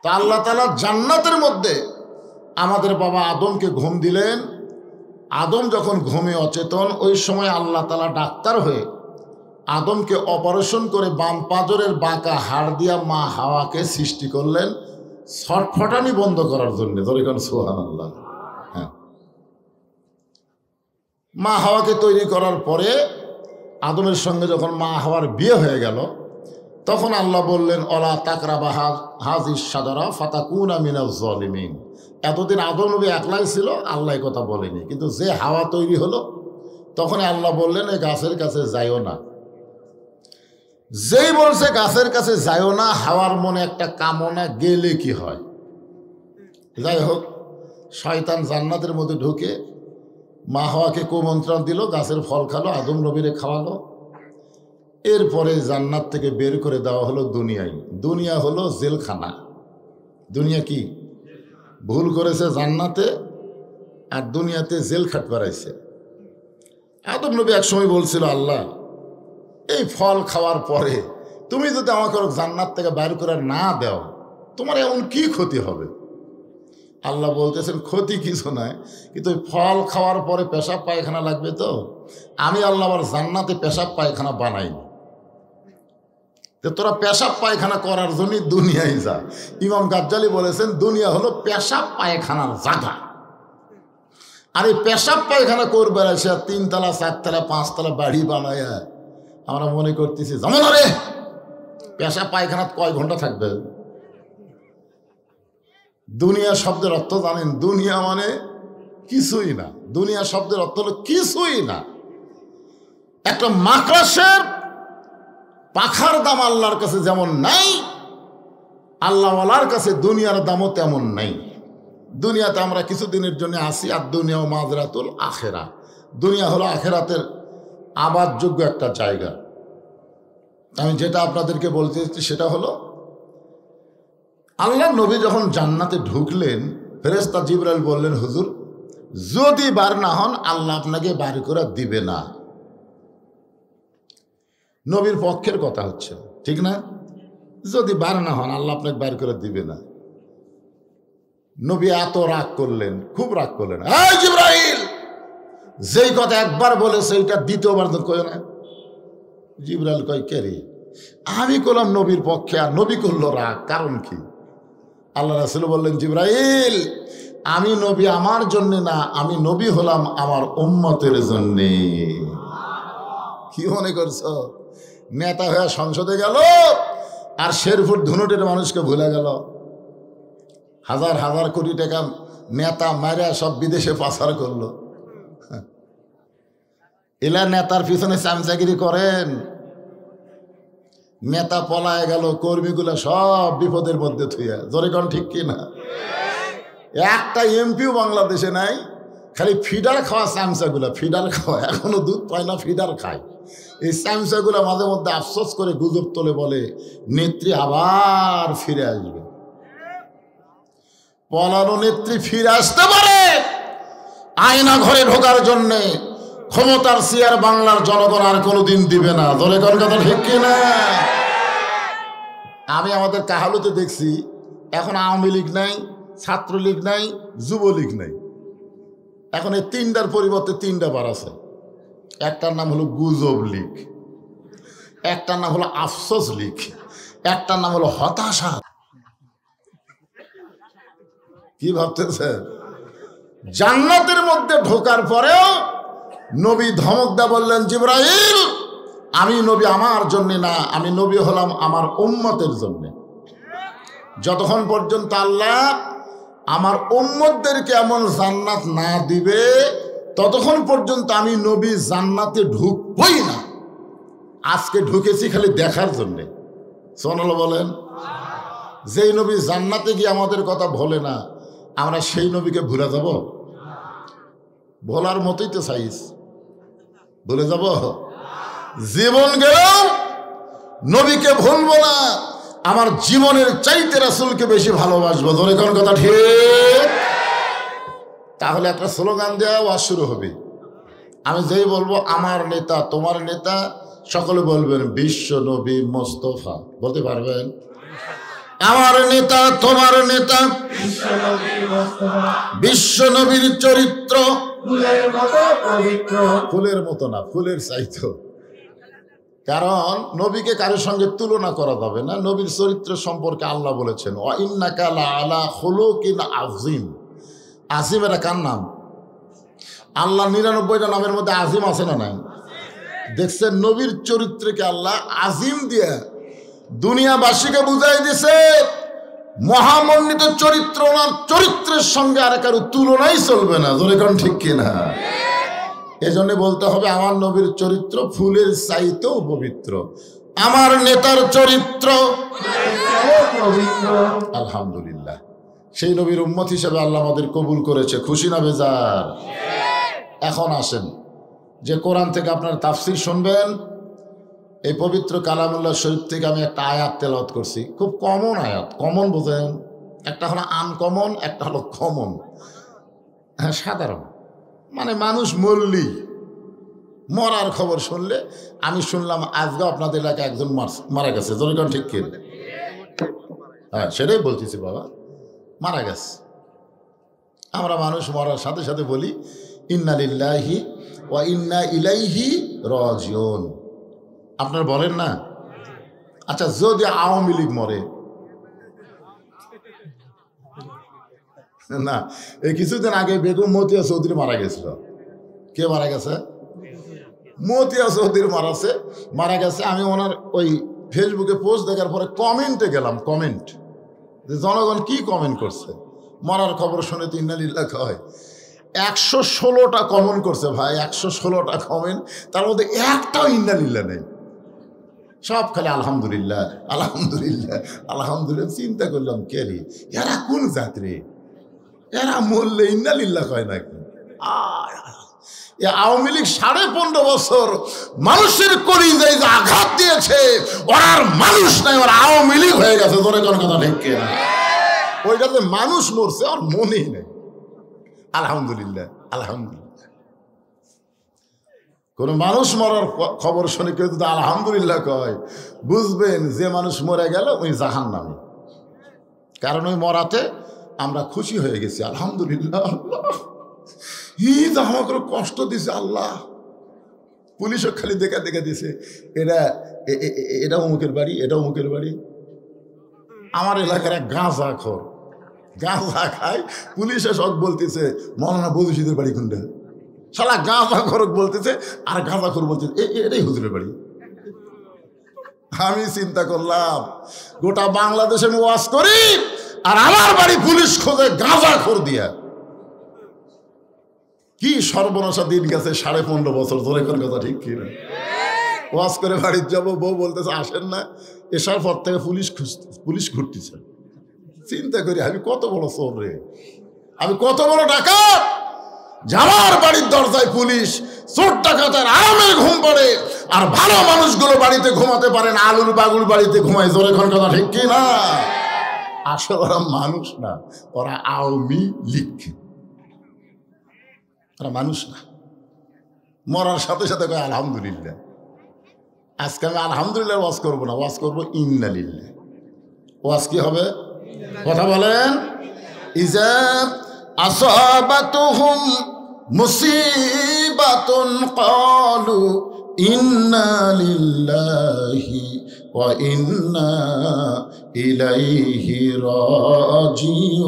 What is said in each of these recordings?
তা আল্লাহ তাআলা জান্নাতের মধ্যে আমাদের বাবা আদমকে ঘুম দিলেন। আদম যখন ঘুমে অচেতন, ওই সময় আল্লাহ তাআলা ডাক্তার হয়ে আদমকে অপারেশন করে বাম পাজরের বাঁকা হাড় দিয়া মা হাওয়াকে সৃষ্টি করলেন ছটফটানি বন্ধ করার জন্য। ধরে কোন সুবহানাল্লাহ। হ্যাঁ, মা হাওয়াকে তৈরি করার পরে আদমের সঙ্গে যখন মা হাওয়ার বিয়ে হয়ে গেল, তখন আল্লাহ বললেন অলা তাকরাবা হাযিস শাজারা ফাতাকুনা মিনাজ জালিমিন। এতদিন আদম নবী একলাই ছিল, আল্লাহ কথা বলেনি, কিন্তু যে হাওয়া তৈরি হলো তখন আল্লাহ বললেন এই গাছের কাছে যাইও না। যেই বলছে গাছের কাছে যাইও না, হাওয়ার মনে একটা কামনা, গেলে কি হয়। যাই হোক, শয়তান জান্নাতের মধ্যে ঢুকে মা হাওয়াকে কুমন্ত্রণ দিল, গাছের ফল খালো, আদম নবীরে খাওয়ালো। এরপরে জান্নাত থেকে বের করে দেওয়া হলো দুনিয়ায়। দুনিয়া হলো জেলখানা। দুনিয়া কি ভুল করেছে জান্নাতে, আর দুনিয়াতে জেল খাট বাড়াইছে। আদম নবী এক সময় বলছিল আল্লাহ, এই ফল খাওয়ার পরে তুমি যদি আমাকে জান্নাত থেকে বের করে না দাও, তোমার এমন কি ক্ষতি হবে? আল্লাহ বলতেছেন ক্ষতি কিছু নয়, কিন্তু ওই ফল খাওয়ার পরে পেশাব পায়খানা লাগবে, তো আমি আল্লাহ আবার জান্নাতে পেশাব পায়খানা বানাইনি। তোরা পেশাব পায়খানা করার জন্যই দুনিয়ায় যা। ইমাম গাজ্জালি বলেছেন দুনিয়া হলো পেশাব পায়খানার জায়গা। আর এই পেশাব পায়খানা করবে সে 3 তলা 4 তলা 5 তলা বাড়ি বানায়। আমরা মনে করতেছি যেমন আরে পেশাব পায়খানা কয় ঘন্টা থাকবে। দুনিয়া শব্দের অর্থ জানেন? দুনিয়া মানে কিছুই না। দুনিয়া শব্দের অর্থ হলো কিছুই না। একটা মাকড়াসের পাখার দাম আল্লাহর কাছে যেমন নাই, আল্লাহওয়ালার কাছে দুনিয়ার দামও তেমন নাই। দুনিয়াতে আমরা কিছুদিনের জন্য আসি, আর দুনিয়া মাজরাতুল আখেরা। দুনিয়া হলো আখেরাতের আবাদযোগ্য একটা জায়গা। আমি যেটা আপনাদেরকে বলতে চাচ্ছি সেটা হলো, আল্লাহ নবী যখন জান্নাতে ঢুকলেন, ফেরেশতা জিবরাইল বললেন হুজুর যদি বার না হন আল্লাহ আপনাকে বার করে দিবে না। নবীর পক্ষের কথা হচ্ছে, ঠিক না? যদি বার না হন আল্লাহ আপনাকে বার করে দিবে না। নবী এত রাগ করলেন, খুব রাগ করলেন। এই জিবরাইল, যেই কথা একবার বলে সেইটা দ্বিতীয়বার তো কয় না। জিবরাইল কয় কে রে? আমি করলাম নবীর পক্ষে, আর নবী করলো রাগ, কারণ কি? আল্লাহ রাসূল বললেন জিবরাইল, আমি নবী আমার জন্য না, আমি নবী হলাম আমার উম্মতের জন্যে। কি মনে করছো? নেতা হয়ে সংসদে গেল আর শেরপুর ধুনুটের মানুষকে ভুলে গেল। হাজার হাজার কোটি টাকা নেতা মারা সব বিদেশে পাচার করলো। এলা নেতার পিছনে চামচাগিরি করেন, নেতা পলায় গেল, কর্মীগুলো সব বিপদের মধ্যে থুইয়া। জোরে কোন ঠিক কিনা? একটা এমপিও বাংলাদেশে নাই, খালি ফিডার খাওয়া চামচাগুলা, ফিডার খাওয়া, এখনো দুধ পায় না, ফিডার খায়। এই চামচাগুলা মাঝে মধ্যে আফসোস করে গুজব তোলে, বলে নেত্রী আবার ফিরে আসবে। পলানো নেত্রী ফিরে আসতে পারে, আয়না ঘরে ঢোকার জন্যে ক্ষমতার চেয়ার বাংলার জনগণ আর কোনোদিন দিবে না। ধরে কোন কথা ঠিক কিনা? আমি আমাদের কাহালুতে দেখছি এখন আওয়ামী লীগ নাই, ছাত্রলীগ নাই, যুবলীগ নাই। এখন এই 3টার পরিবর্তে 3টা বার আছে। একটার নাম হলো গুজব লীগ, একটার নাম হলো আফসোস লীগ, একটার নাম হলো হতাশা। কি ভাবতেছে? জান্নাতের মধ্যে ঢোকার পরেও নবী ধমক দা বললেন জিবরাইল, আমি নবী আমার জন্য না, আমি নবী হলাম আমার উম্মতের জন্য। যতক্ষণ পর্যন্ত আল্লাহ আমার উম্মতদেরকে এমন জান্নাত না দিবে ততক্ষণ পর্যন্ত আমি নবী জান্নাতে ঢুকবই না। আজকে ঢুকেছি খালি দেখার জন্যে। সুবহানাল্লাহ বলেন। যেই নবী জান্নাতে গিয়ে আমাদের কথা ভোলে না, আমরা সেই নবীকে ভুলে যাব? ভোলার মতোই তো সাইজ, ভুলে যাব? জীবন গেলেও নবীকে ভুলবো না। আমার জীবনের চাইতে রাসূলকে বেশি ভালোবাসবো। ধরে কোন কথা ঠিক? তাহলে একটা স্লোগান দেওয়া ওয়াজ শুরু হবে। আমি যেই বলবো আমার নেতা, তোমার নেতা, সকলে বলবেন বিশ্ব নবী মোস্তফা। বলতে পারবেন? আমার নেতা তোমার নেতা বিশ্ব নবীর চরিত্র ফুলের মতো না, ফুলের চাইতো। কারণ নবীকে কারোর সঙ্গে তুলনা করা যাবে না। নবীর চরিত্র সম্পর্কে আল্লাহ বলেছেন ওয়া ইন্নাকা লাআলা খুলুকিন আযীম। আজিম এটা কার নাম? আল্লাহ ৯৯টা নামের মধ্যে আজিম আছে না নাই? দেখছেন নবীর চরিত্রকে আল্লাহ আজিম দিয়ে দুনিয়াবাসীকে বুঝাই দিছে মহামণ্ডিত চরিত্র, ওনার চরিত্রের সঙ্গে আর কারো তুলনাই চলবে না। জোরে কোন ঠিক কিনা? এজন্য বলতে হবে আমার নবীর চরিত্র ফুলের চাইতেও পবিত্র, আমার নেতার চরিত্র আলহামদুলিল্লাহ। সেই নবীর উম্মত হিসেবে আল্লাহ আমাদের কবুল করেছে, খুশি না বেজার? এখন আসেন যে কোরআন থেকে আপনার তাফসীর শুনবেন। এই পবিত্র কালামুল্লাহ শরীফ থেকে আমি একটা আয়াত তেলাওয়াত করছি, খুব কমন আয়াত। কমন বোঝেন? একটা হলো আনকমন, একটা হলো কমন। হ্যাঁ, সাধারণ, মানে মানুষ মরার খবর শুনলে, আমি শুনলাম আজকে আপনাদের এলাকায় একজন মারা গেছে। জনগণ ঠিক কি? হ্যাঁ, সেটাই বলতেছি বাবা, মারা গেছে। আমরা মানুষ মরার সাথে সাথে বলি ইন্না লিল্লাহি ওয়া ইন্না ইলাইহি রাজিউন। আপনারা বলেন না? আচ্ছা, যদি আওয়ামী লীগ মরে, না এই কিছুদিন আগে বেগম মতিয়া চৌধুরী মারা গেছিল। কে মারা গেছে? মতিয়া চৌধুরী মারা গেছে। আমি ওনার ওই ফেসবুকে পোস্ট দেখার পরে কমেন্টে গেলাম, কমেন্ট যে জনগণ কি কমেন্ট করছে। মরার খবর শুনে তো ইন্না লিল্লাহ হয় 116টা কমেন্ট করছে ভাই, 116টা কমেন্ট, তার মধ্যে একটাও ইন্না লিল্লাহ নেই, সব খালি আলহামদুলিল্লাহ আলহামদুলিল্লাহ আলহামদুলিল্লাহ। চিন্তা করলাম কে রে, এরা কোন জাতি? এরা মরলে ইন্না লিল্লাহ কয় নাকি? আওয়ামী লীগ 15.5 বছর মানুষের কলিজায় যে আঘাত দিয়েছে, ওরা আর মানুষ নাই, ওরা আওয়ামী লীগ হয়ে গেছে। ধরে কোন কথা ঠিক কিনা? ওইটাতে মানুষ মরছে আর মনেই নেই। আলহামদুলিল্লাহ আলহামদুলিল্লাহ। কোন মানুষ মরার খবর শুনে কেউ যদি আলহামদুলিল্লাহ কয়, বুঝবেন যে মানুষ মরে গেল ওই জাহান্নামী। কারণ ওই মরাতে আমরা খুশি হয়ে গেছি, আলহামদুলিল্লাহ আমাকে কষ্ট দিছে আল্লাহ। পুলিশও খালি দেখা দিছে এটা অমুকের বাড়ি, এটা অমুকের বাড়ি। আমার এলাকার এক গাঁজা খায়, পুলিশে সব বলতেছে মৌলানা বদুশিদের বাড়ি কোনটা। শালা গাঁজা খরক বলতেছে আর গাঁজা খর বলতেছে এটাই হুজুরের বাড়ি। আমি চিন্তা করলাম গোটা বাংলাদেশে আমি ওয়াজ করি আর আমার বাড়ি পুলিশ খোঁজে গাঁজা খোর দিয়া। কি সর্বনাশা দিন গেছে 15.5 বছর ধরে। কোন কথা ঠিক কি না? ওয়াজ করে বাড়ির যাবো, বউ বলতেছে আসেন না। এসার পর থেকে পুলিশ ঘুরতেছে। চিন্তা করি আমি কত বড় চোর রে, আমি কত বড় ডাকাত। আমার বাড়ির দরজায় পুলিশ, চোর ডাকাতের আরামে ঘুম পড়ে, আর ভালো মানুষগুলো বাড়িতে ঘুমাতে পারে না, আলুর বাগুর বাড়িতে ঘুমায়। জোরে কোন কথা ঠিক কি না? আসলে ওরা মানুষ না, ওরা আওয়ামী লীগ, ওরা মানুষ না। মরার সাথে সাথে কয় আলহামদুলিল্লাহ। আজকে আমি আলহামদুলিল্লাহ ওয়াজ করবো না, ওয়াজ করবো ইন্না লিল্লাহ। ওয়াজ কি হবে? কথা বলেন। ইজা আসাবাতুহুম মুসিবাতুন ক্বালু ইন্না লিল্লাহি ওয়া ইন্না ইলাইহি রাজিউন।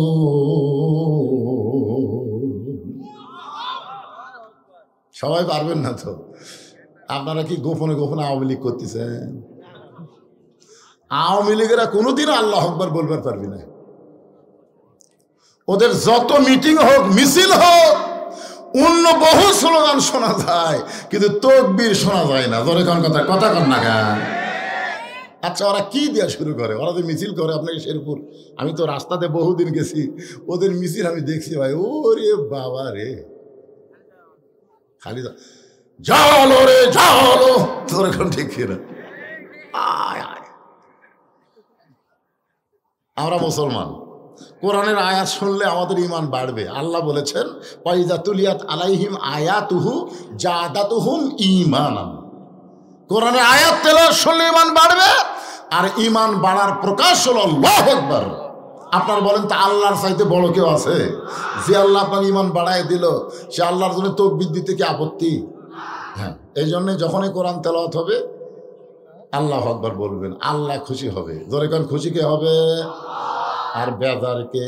সবাই পারবেন না তো? আপনারা কি গোপনে গোপনে আওয়ামী লীগ করতেছেন? আওয়ামী লীগেরা কোনোদিন আল্লাহ আকবার বলবার পারবি না। ওদের যত মিটিং হোক, মিছিল হোক, অন্য বহু স্লোগান শোনা যায়, কিন্তু তাকবীর শোনা যায় না। ধরে কোন কথা কন না গান। আচ্ছা, ওরা কি দেওয়া শুরু করে? ওরা যে মিছিল করে আপনাকে শেরপুর, আমি তো রাস্তাতে বহুদিন গেছি, ওদের মিছিল আমি দেখছি ভাই, ওরে বাবা রে, খালি জালো রে জালো। তোর এখন ঠিক না? আমরা মুসলমান, কোরআনের আয়াত শুনলে আমাদের ইমান বাড়বে। আল্লাহ বলেছেন ওয়াইজা তুলিয়াত আলাইহিম আয়াতুহু জাদাতুহুম ঈমানান। কোরআনের আয়াত তেলাওয়াত শুনলে ইমান বাড়বে, আর ইমান বাড়ার প্রকাশ হলো আল্লাহু আকবার। আপনার বলেন তো আল্লাহর চাইতে বড় কেউ আছে? যে আল্লাহ আপনার ইমান বাড়ায় দিল, সে আল্লাহর জন্য তাকবীর দিতে কি আপত্তি? হ্যাঁ, এই জন্যে যখনই কোরআন তেলাওয়াত হবে আল্লাহু আকবার বলবেন, আল্লাহ খুশি হবে। জোরে কোন খুশি কে হবে? আর বেজারকে।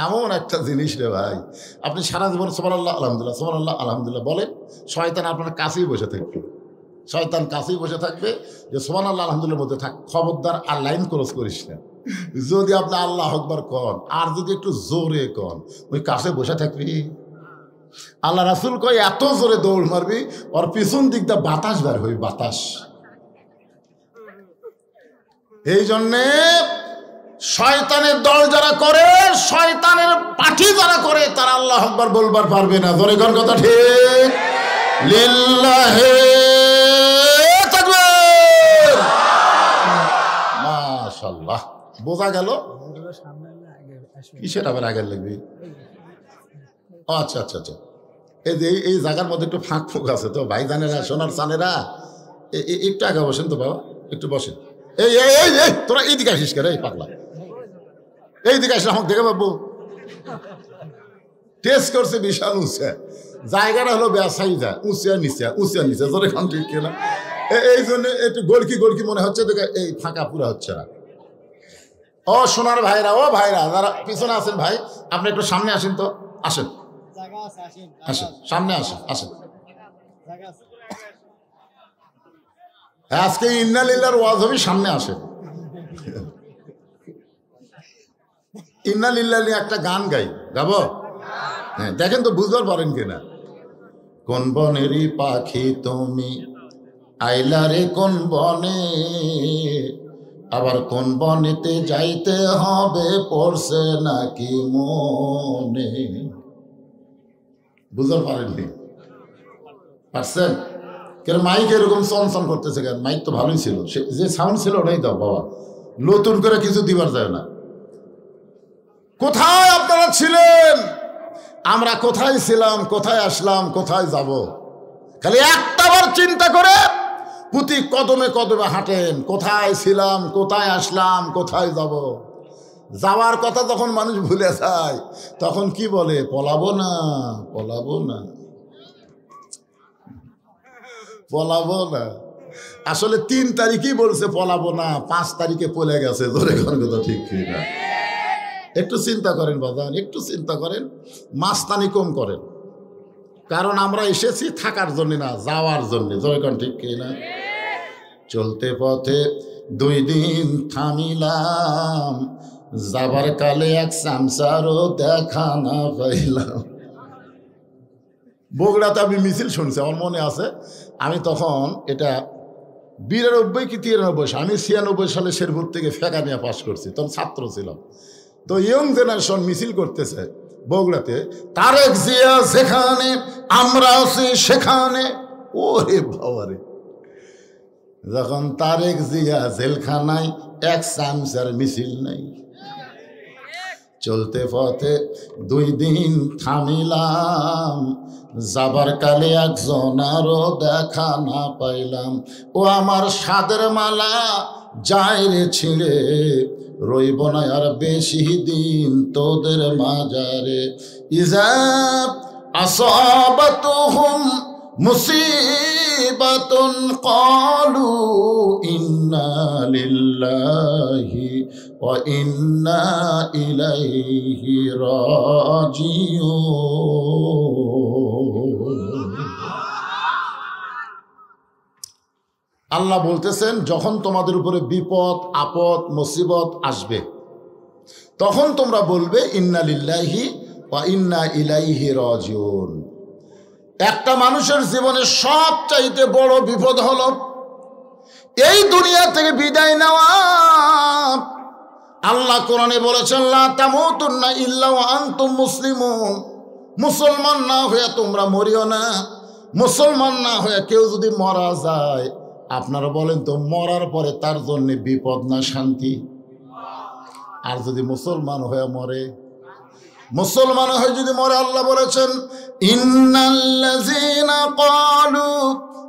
এমন একটা জিনিস রে ভাই, আপনি সারা জীবন সুবহানাল্লাহ আলহামদুলিল্লাহ সুবহানাল্লাহ আলহামদুলিল্লাহ বলেন, শয়তান আপনার কাছেই বসে থাকবে। শয়তান কাছেই বসে থাকবে যে সুবহানাল্লাহ আলহামদুলিল্লাহর মধ্যে থাক, খবরদার আর লাইন ক্রস করিস না। যদি আপনি আল্লাহু আকবার কন আর যদি একটু জোরে কন, ওই কাছে বসে থাকবি। আল্লাহ রাসূল কয় এত জোরে দৌড় মারবি ওর পিছন দিক দিয়ে বাতাস বের হই, বাতাস। এই জন্যে শয়তানের দল যারা করে, শয়তানের পার্টি যারা করে, তারা আল্লাহু আকবার বলবার পারবে না। জোরে কোন কথা ঠিক? লিল্লাহি তাকবীর। মাশাআল্লাহ, বোঝা গেল? কিসের আবার আগে লাগবে? আচ্ছা আচ্ছা আচ্ছা, এই যে এই জায়গার মধ্যে একটু ফাঁক ফুঁক আছে তো, ভাইজানেরা সোনার চানেরা একটু আগে বসেন তো বাবা, একটু বসেন। এই এই এই এই তোরা এইদিকে আসিস কেন? এই পাগলা এইদিকে আসলে আমাকে দেখে বাবু টেস্ট করছে বিশাল উঁচা জায়গাটা হলো ব্যবসায়ী যায় উঁচিয়া নিচা উঁচিয়া নিচা, জোরে খান ঠিক কিনা? এই জন্য একটু গোলকি গোলকি মনে হচ্ছে, দেখে এই ফাঁকা পুরা হচ্ছে না। ও সোনার ভাইরা, ও ভাইরা যারা পিছনে আছেন, ভাই আপনি একটু সামনে আসেন তো, আসেন আসেন সামনে আসেন আসেন। আজকে ইন্না লিল্লাহর ওয়াজ হবে, সামনে আসেন। ইন্না লিল্লাহ নিয়ে একটা গান গাই, গাবো? হ্যাঁ, দেখেন তো বুঝতে পারেন কিনা। কোন বনেরই পাখি তুমি আইলা রে কোন বনে, আবার কোন বনেতে যাইতে হবে পড়ছে নাকি মনে। বুঝতে পারেননি? পারছেন? কেন মাইক এরকম চনচন করতেছে কেন? মাইক তো ভালোই ছিল, যে সাউন্ড ছিল ওটাই দাও বাবা, নতুন করে কিছু দিবার যায় না। কোথায় আপনারা ছিলেন? আমরা কোথায় ছিলাম, কোথায় আসলাম, কোথায় যাব? খালি একটাবার চিন্তা করে প্রতি কদমে কদমে হাঁটেন, কোথায় ছিলাম, কোথায় আসলাম, কোথায় যাব। যাওয়ার কথা যখন মানুষ ভুলে যায় তখন কি বলে? পলাবো না, পলাবো না, পলাবো না। আসলে 3 তারিখই বলছে পলাবো না, 5 তারিখে পলে গেছে। ধরে কোন কথা ঠিক না? একটু চিন্তা করেন বাজান, একটু চিন্তা করেন, মাস্তানি কম করেন। কারণ আমরা এসেছি থাকার জন্য না, যাওয়ার জন্য। জয় কোন ঠিক না? চলতে পথে 2 দিন থামিলাম, যাবার কালে এক চামচারও দেখা না পাইলাম। বগুড়াতে আমি মিছিল শুনছি, আমার মনে আছে। আমি তখন এটা 92 কি 93, আমি 96 সালে শেরপুর থেকে ফেকা নিয়ে পাশ করছি, তখন ছাত্র ছিলাম। তো ইয়ং জেনারেশন মিছিল করতেছে বগুড়াতে, তারেক জিয়া যেখানে আমরা আছি সেখানে। ওরে বাবারে, যখন তারেক জিয়া জেলখানায় এক চামচার মিছিল নাই। চলতে পথে 2 দিন থামিলাম, যাবার কালে একজনারও দেখা না পাইলাম। ও আমার সাদের মালা যায় রে ছিঁড়ে, রইব না আর বেশি দিন তোদের মাজারে। ইজা আসাবাতুহুম মুসিবাতুন ক্বালু ইন্না লিল্লাহি ওয়া ইন্না ইলাইহি রাজিউন। আল্লাহ বলতেছেন, যখন তোমাদের উপরে বিপদ আপদ মুসিবত আসবে তখন তোমরা বলবে ইন্না লিল্লাহি ওয়া ইন্না ইলাইহি রাজিউন। একটা মানুষের জীবনে সবচাইতে বড় বিপদ হলো এই দুনিয়া থেকে বিদায় নেওয়া। আল্লাহ কোরআনে বলেছেন, লা তামুতুন্না ইল্লা ওয়া আনতুম মুসলিমুন। মুসলমান না হয়ে তোমরা মরিও না। মুসলমান না হয়ে কেউ যদি মারা যায়, আপনারা বলেন তো মরার পরে তার জন্য বিপদ না শান্তি? আর যদি মুসলমান হয়ে মরে, মুসলমান হয়ে যদি মরে, আল্লাহ বলেছেন ইন্নাল্লাযীনা ক্বালু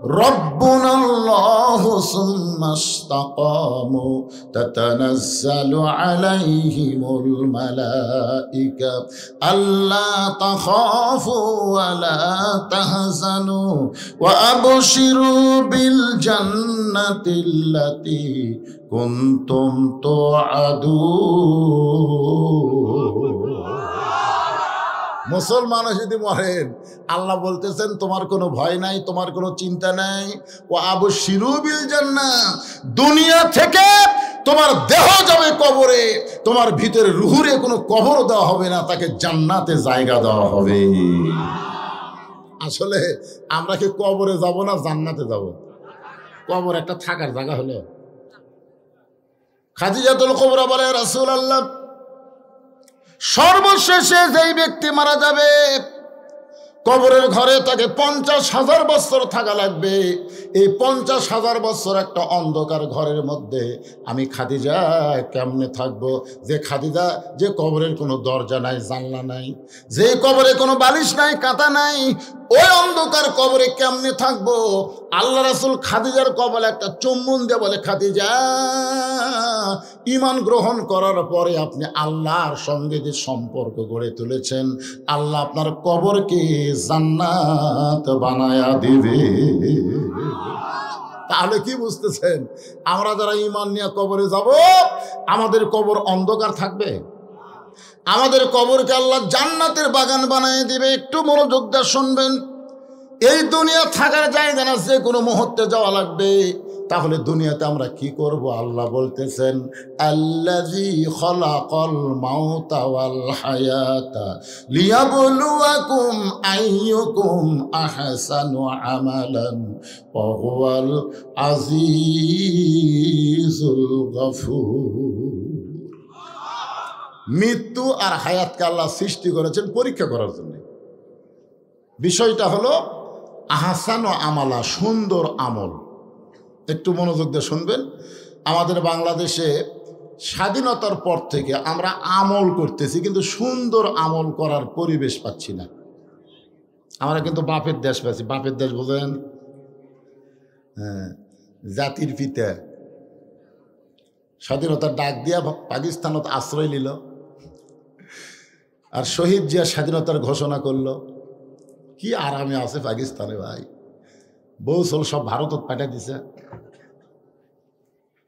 ربنا الله ثم استقاموا تتنزل عليهم الملائكة ألا تخافوا ولا تحزنوا وأبشروا بالجنة التي كنتم توعدون মুসলমান যদি মরেন আল্লাহ বলতেছেন তোমার কোনো ভয় নাই, তোমার কোনো চিন্তা নাই। ও আবশিরু বিল জান্নাহ, দুনিয়া থেকে তোমার দেহ যাবে কবরে, তোমার ভিতরে রুহুরে কোনো কবর দেওয়া হবে না, তাকে জান্নাতে জায়গা দেওয়া হবে। আসলে আমরা কি কবরে যাব না জান্নাতে যাব? কবর একটা থাকার জায়গা হলো। খাদিজাতুল কুবরা বলে, রাসূলুল্লাহ, সর্বশেষে যেই ব্যক্তি মারা যাবে কবরের ঘরে তাকে 50,000 বছর থাকা লাগবে। এই 50,000 বছর একটা অন্ধকার ঘরের মধ্যে আমি খাদিজা কেমনে থাকবো? যে খাদিজা, যে কবরের কোনো দরজা নাই, জানলা নাই, যে কবরে কোনো বালিশ নাই, কাঁথা নাই, ওই অন্ধকার কবরে কেমনে থাকবো? আল্লাহ রাসূল খাদিজার কবলে একটা চুম্বন দিয়ে বলে, খাদিজা, ঈমান গ্রহণ করার পরে আপনি আল্লাহর সঙ্গে যে সম্পর্ক গড়ে তুলেছেন, আল্লাহ আপনার কবরকে জান্নাত বানায়া দিবে। তাহলে কি বুঝতেছেন? আমরা যারা ঈমান নিয়ে কবরে যাব, আমাদের কবর অন্ধকার থাকবে? আমাদের কবরকে আল্লাহ জান্নাতের বাগান বানিয়ে দিবে। একটু মনোযোগ দিয়ে শুনবেন। এই দুনিয়া থাকার জায়গা না, যে কোনো মুহূর্তে যাওয়া লাগবে। তাহলে দুনিয়াতে আমরা কি করব? আল্লাহ বলতেছেন, আল্লাযী খালাকাল মাউতা ওয়াল হায়াতা লিয়াবলুয়াকুম আইয়ুকুম আহসানু আমালান ওয়া হুয়াল আজিজুল গফুর। মৃত্যু আর হায়াতকে আল্লাহ সৃষ্টি করেছেন পরীক্ষা করার জন্য। বিষয়টা হলো আহসানু আমালা, সুন্দর আমল। একটু মনোযোগ দিয়ে শুনবেন। আমাদের বাংলাদেশে স্বাধীনতার পর থেকে আমরা আমল করতেছি, কিন্তু সুন্দর আমল করার পরিবেশ পাচ্ছি না। আমরা কিন্তু বাপের দেশ পাচ্ছি। বাপের দেশ বোঝেন? হ্যাঁ, জাতির পিতা স্বাধীনতার ডাক দিয়া পাকিস্তানত আশ্রয় নিল, আর শহীদ জিয়া স্বাধীনতার ঘোষণা করলো। কি আরামে আছে পাকিস্তানে ভাই। বউ চল সব ভারতত পাঠিয়ে দিছে,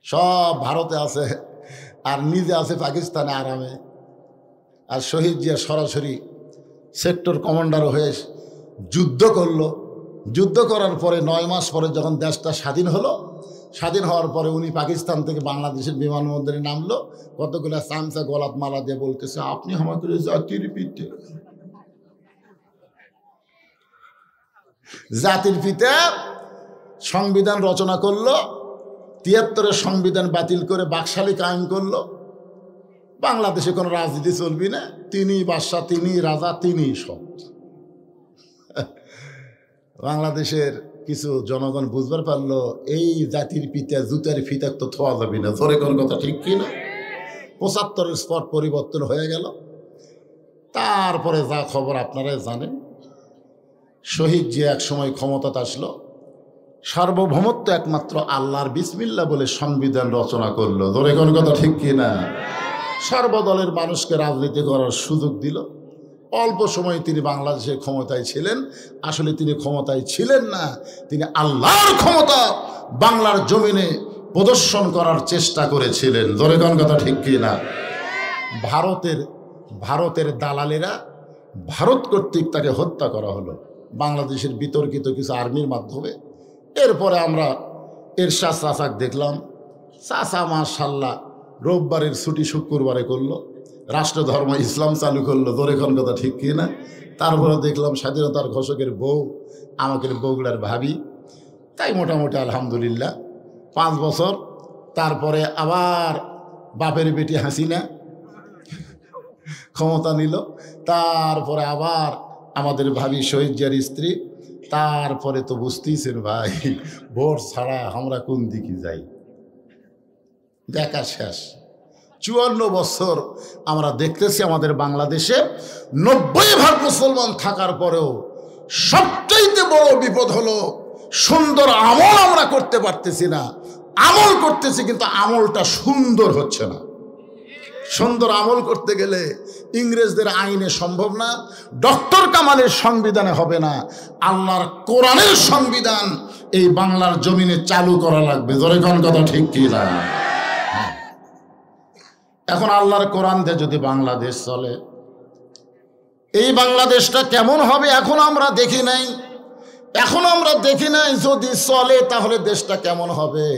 সব ভারতে আছে, আর নিজে আছে পাকিস্তানে আরামে। আর শহীদ জিয়া সরাসরি সেক্টর কমান্ডার হয়ে যুদ্ধ করলো। যুদ্ধ করার পরে 9 মাস পরে যখন দেশটা স্বাধীন হলো, স্বাধীন হওয়ার পরে উনি পাকিস্তান থেকে বাংলাদেশের বিমানবন্দরে নামলো। কতগুলো চামচা গলাত মালা দিয়ে বলতেছে, আপনি আমাদের জাতির পিতা। জাতির পিতা সংবিধান রচনা করলো, 73-এর সংবিধান বাতিল করে বাকশালী কায়েম করলো। বাংলাদেশে কোনো রাজনীতি চলবি না, তিনি বাদশা, তিনি রাজা, তিনি সব। বাংলাদেশের কিছু জনগণ বুঝবার পারলো, এই জাতির পিতা জুতার ফিতা তো থোয়া যাবি না। ধরে কোন কথা ঠিক কিনা? 75-এর স্পট পরিবর্তন হয়ে গেল। তারপরে যা খবর আপনারাই জানেন, শহীদ যে এক সময় ক্ষমতাতে আসলো, সার্বভৌমত্ব একমাত্র আল্লাহর, বিসমিল্লাহ বলে সংবিধান রচনা করলো। ধরে কোন কথা ঠিক কিনা? সর্বদলের মানুষকে রাজনীতি করার সুযোগ দিল। অল্প সময় তিনি বাংলাদেশের ক্ষমতায় ছিলেন। আসলে তিনি ক্ষমতায় ছিলেন না, তিনি আল্লাহর ক্ষমতা বাংলার জমিনে প্রদর্শন করার চেষ্টা করেছিলেন। ধরে কোন কথা ঠিক কিনা? ভারতের দালালেরা, ভারত কর্তৃক তাকে হত্যা করা হলো বাংলাদেশের বিতর্কিত কিছু আর্মির মাধ্যমে। এরপরে আমরা এরশাদ চাচাক দেখলাম, চাচা মাশাআল্লাহ রোববারের ছুটি শুক্রবারে করলো, রাষ্ট্রধর্ম ইসলাম চালু করলো। ধরে কোন কথা ঠিক কিনা? তারপরে দেখলাম স্বাধীনতার ঘোষকের বউ আমাদের বগুড়ার ভাবি। তাই মোটামুটি আলহামদুলিল্লাহ 5 বছর। তারপরে আবার বাপের বেটি হাসিনা ক্ষমতা নিল। তারপরে আবার আমাদের ভাবি শহীদ জিয়ার স্ত্রী। তারপরে তো বুঝতেইছেন ভাই, ভোট ছাড়া আমরা কোন দিকে যাই, দেখা শেষ। 54 বছর আমরা দেখতেছি আমাদের বাংলাদেশে 90% মুসলমান থাকার পরেও সবচাইতে বড় বিপদ হলো সুন্দর আমল আমরা করতে পারতেছি না। আমল করতেছি কিন্তু আমলটা সুন্দর হচ্ছে না। সুন্দর আমল করতে গেলে ইংরেজদের আইনে সম্ভব না, ডক্টর কামালের সংবিধানে হবে না, আল্লাহর কোরআনের সংবিধান এই বাংলার জমিনে চালু করা লাগবে। জোরে কোন কথা ঠিক কি না? এখন আল্লাহর কোরআন দিয়ে যদি বাংলাদেশ চলে, এই বাংলাদেশটা কেমন হবে এখন আমরা দেখি নাই। যদি চলে তাহলে দেশটা কেমন হবে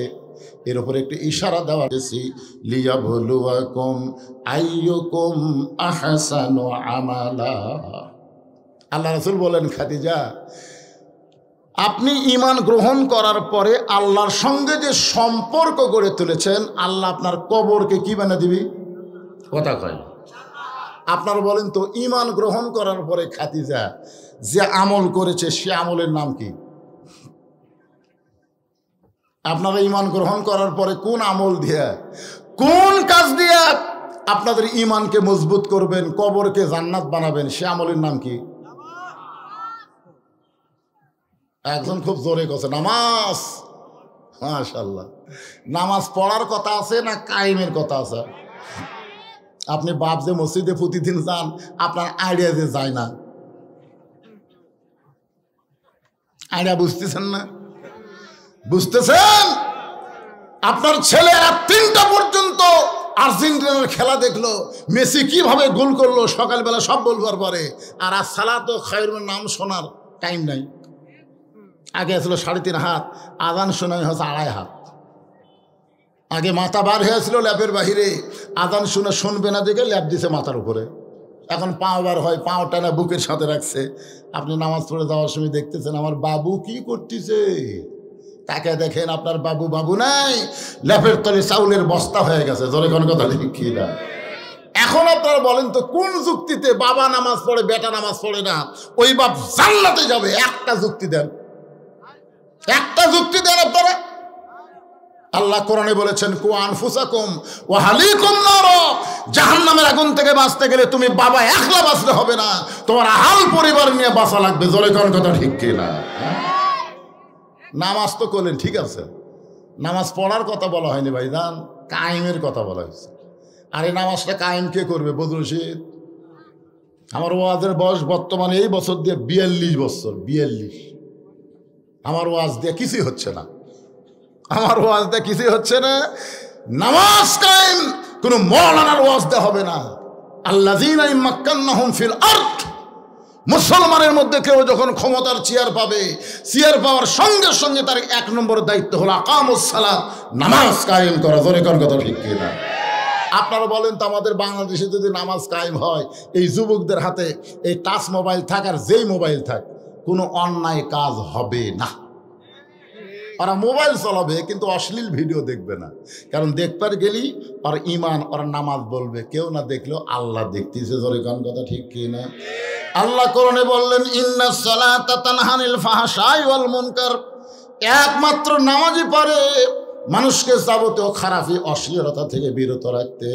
এর উপরে একটু ইশারা দেওয়া গেছি, লিয়াবলুয়াকুম আইয়ুকুম আহসানু আমালা। আল্লাহ রাসূল বলেন, খাদিজা আপনি ঈমান গ্রহণ করার পরে আল্লাহর সঙ্গে যে সম্পর্ক গড়ে তুলেছেন, আল্লাহ আপনার কবরকে কি বানিয়ে দিবি? কথা কয় আপনারা বলেন তো, ঈমান গ্রহণ করার পরে খাদিজা যে আমল করেছে সে আমলের নাম কি? আপনারা ঈমান গ্রহণ করার পরে কোন আমল দিয়া, কোন কাজ দিয়া আপনাদের ঈমানকে মজবুত করবেন, কবরকে জান্নাত বানাবেন, সে আমলের নাম কি? একজন খুব জোরে কথা, নামাজ। মাশাআল্লাহ, নামাজ পড়ার কথা আছে না কায়েমের কথা আছে? আপনি বাপ যে মসজিদে প্রতিদিন যান, আপনার আইডিয়া যে যায় না, আইডিয়া বুঝতেছেন না? বুঝতেছেন? আপনার ছেলে রাত 3টা পর্যন্ত আর্জেন্টিনার খেলা দেখলো, মেসি কিভাবে গোল করলো সকালবেলা সব বলবার পরে, আর আজ সালাতো খায়রুর নাম শোনার টাইম নাই। আগে ছিল 3.5 হাত, আজান শোনাই হচ্ছে 2.5 হাত। আগে মাথা বার হয়েছিল ল্যাপের বাহিরে, আজান শুনে শুনবে না দেখে ল্যাপ দিছে মাথার উপরে। এখন পাও বার হয়, পাও টানা বুকের সাথে রাখছে। আপনি নামাজ পড়ে যাওয়ার সময় দেখতেছেন আমার বাবু কি করতেছে, তাকে দেখেন আপনার বাবু বাবু নাই, ল্যাপের তলে চাউলের বস্তা হয়ে গেছে। জোরে কোন কথা লিখি না। এখন আপনারা বলেন তো, কোন যুক্তিতে বাবা নামাজ পড়ে বেটা নামাজ পড়ে না, ওই বাপ জান্নাতে যাবে? একটা যুক্তি দেন, একটা যুক্তি দেন আপনারা। আল্লাহ কোরআনে বলেছেন, কু আনফুসাকুম ওয়া আহলিকুম নার, জাহান্নামের আগুন থেকে বাঁচতে গেলে তুমি বাবা একলা বাঁচলে হবে না, তোমার আহাল পরিবার নিয়ে বাঁচা লাগবে। জোরে কোন কথা ঠিক কি না? নামাজ তো করলেন, ঠিক আছে, নামাজ পড়ার কথা বলা হয়নি ভাইজান, কায়েমের কথা বলা হয়েছে। আর এই নামাজটা কায়েম কে করবে? বদরুল রশিদ। আমার ওয়াজের বয়স বর্তমানে এই বছর দিয়ে 42 বছর। 42। আমার ওয়াজ দিয়ে কিছুই হচ্ছে না, আমার ওয়াজ দিয়ে কিছুই হচ্ছে না। নামাজ কায়েম কোনো মৌলানার ওয়াজ দেওয়া হবে না। আল্লাযীনা ইম্মাক্কান্নাহুম ফিল আরদ, মুসলমানের মধ্যে কেউ যখন ক্ষমতার চেয়ার পাবে, চেয়ার পাওয়ার সঙ্গে সঙ্গে তার 1 নম্বর দায়িত্ব হলো আকামুস সালাত, নামাজ কায়েম করা। জোরে কোন কথা ঠিক কি না? আপনারা বলেন তো, আমাদের বাংলাদেশে যদি নামাজ কায়েম হয়, এই যুবকদের হাতে এই টাচ মোবাইল থাক আর যেই মোবাইল থাক, কোনো অন্যায় কাজ হবে না। ওরা মোবাইল চালাবে কিন্তু অশ্লীল ভিডিও দেখবে না, কারণ দেখবার গেলেই ওর ইমান, ওর নামাজ বলবে, কেউ না দেখলেও আল্লাহ দেখতেছে। জোরে কোন কথা ঠিক কি না? আল্লাহ কোরআনে বললেন, ইন্নাস সালাতা তানহা আনিল ফাহশাই ওয়াল মুনকার, একমাত্র নামাজই পারে মানুষকে যাবতীয় খারাপি অশ্লীলতা থেকে বিরত রাখতে।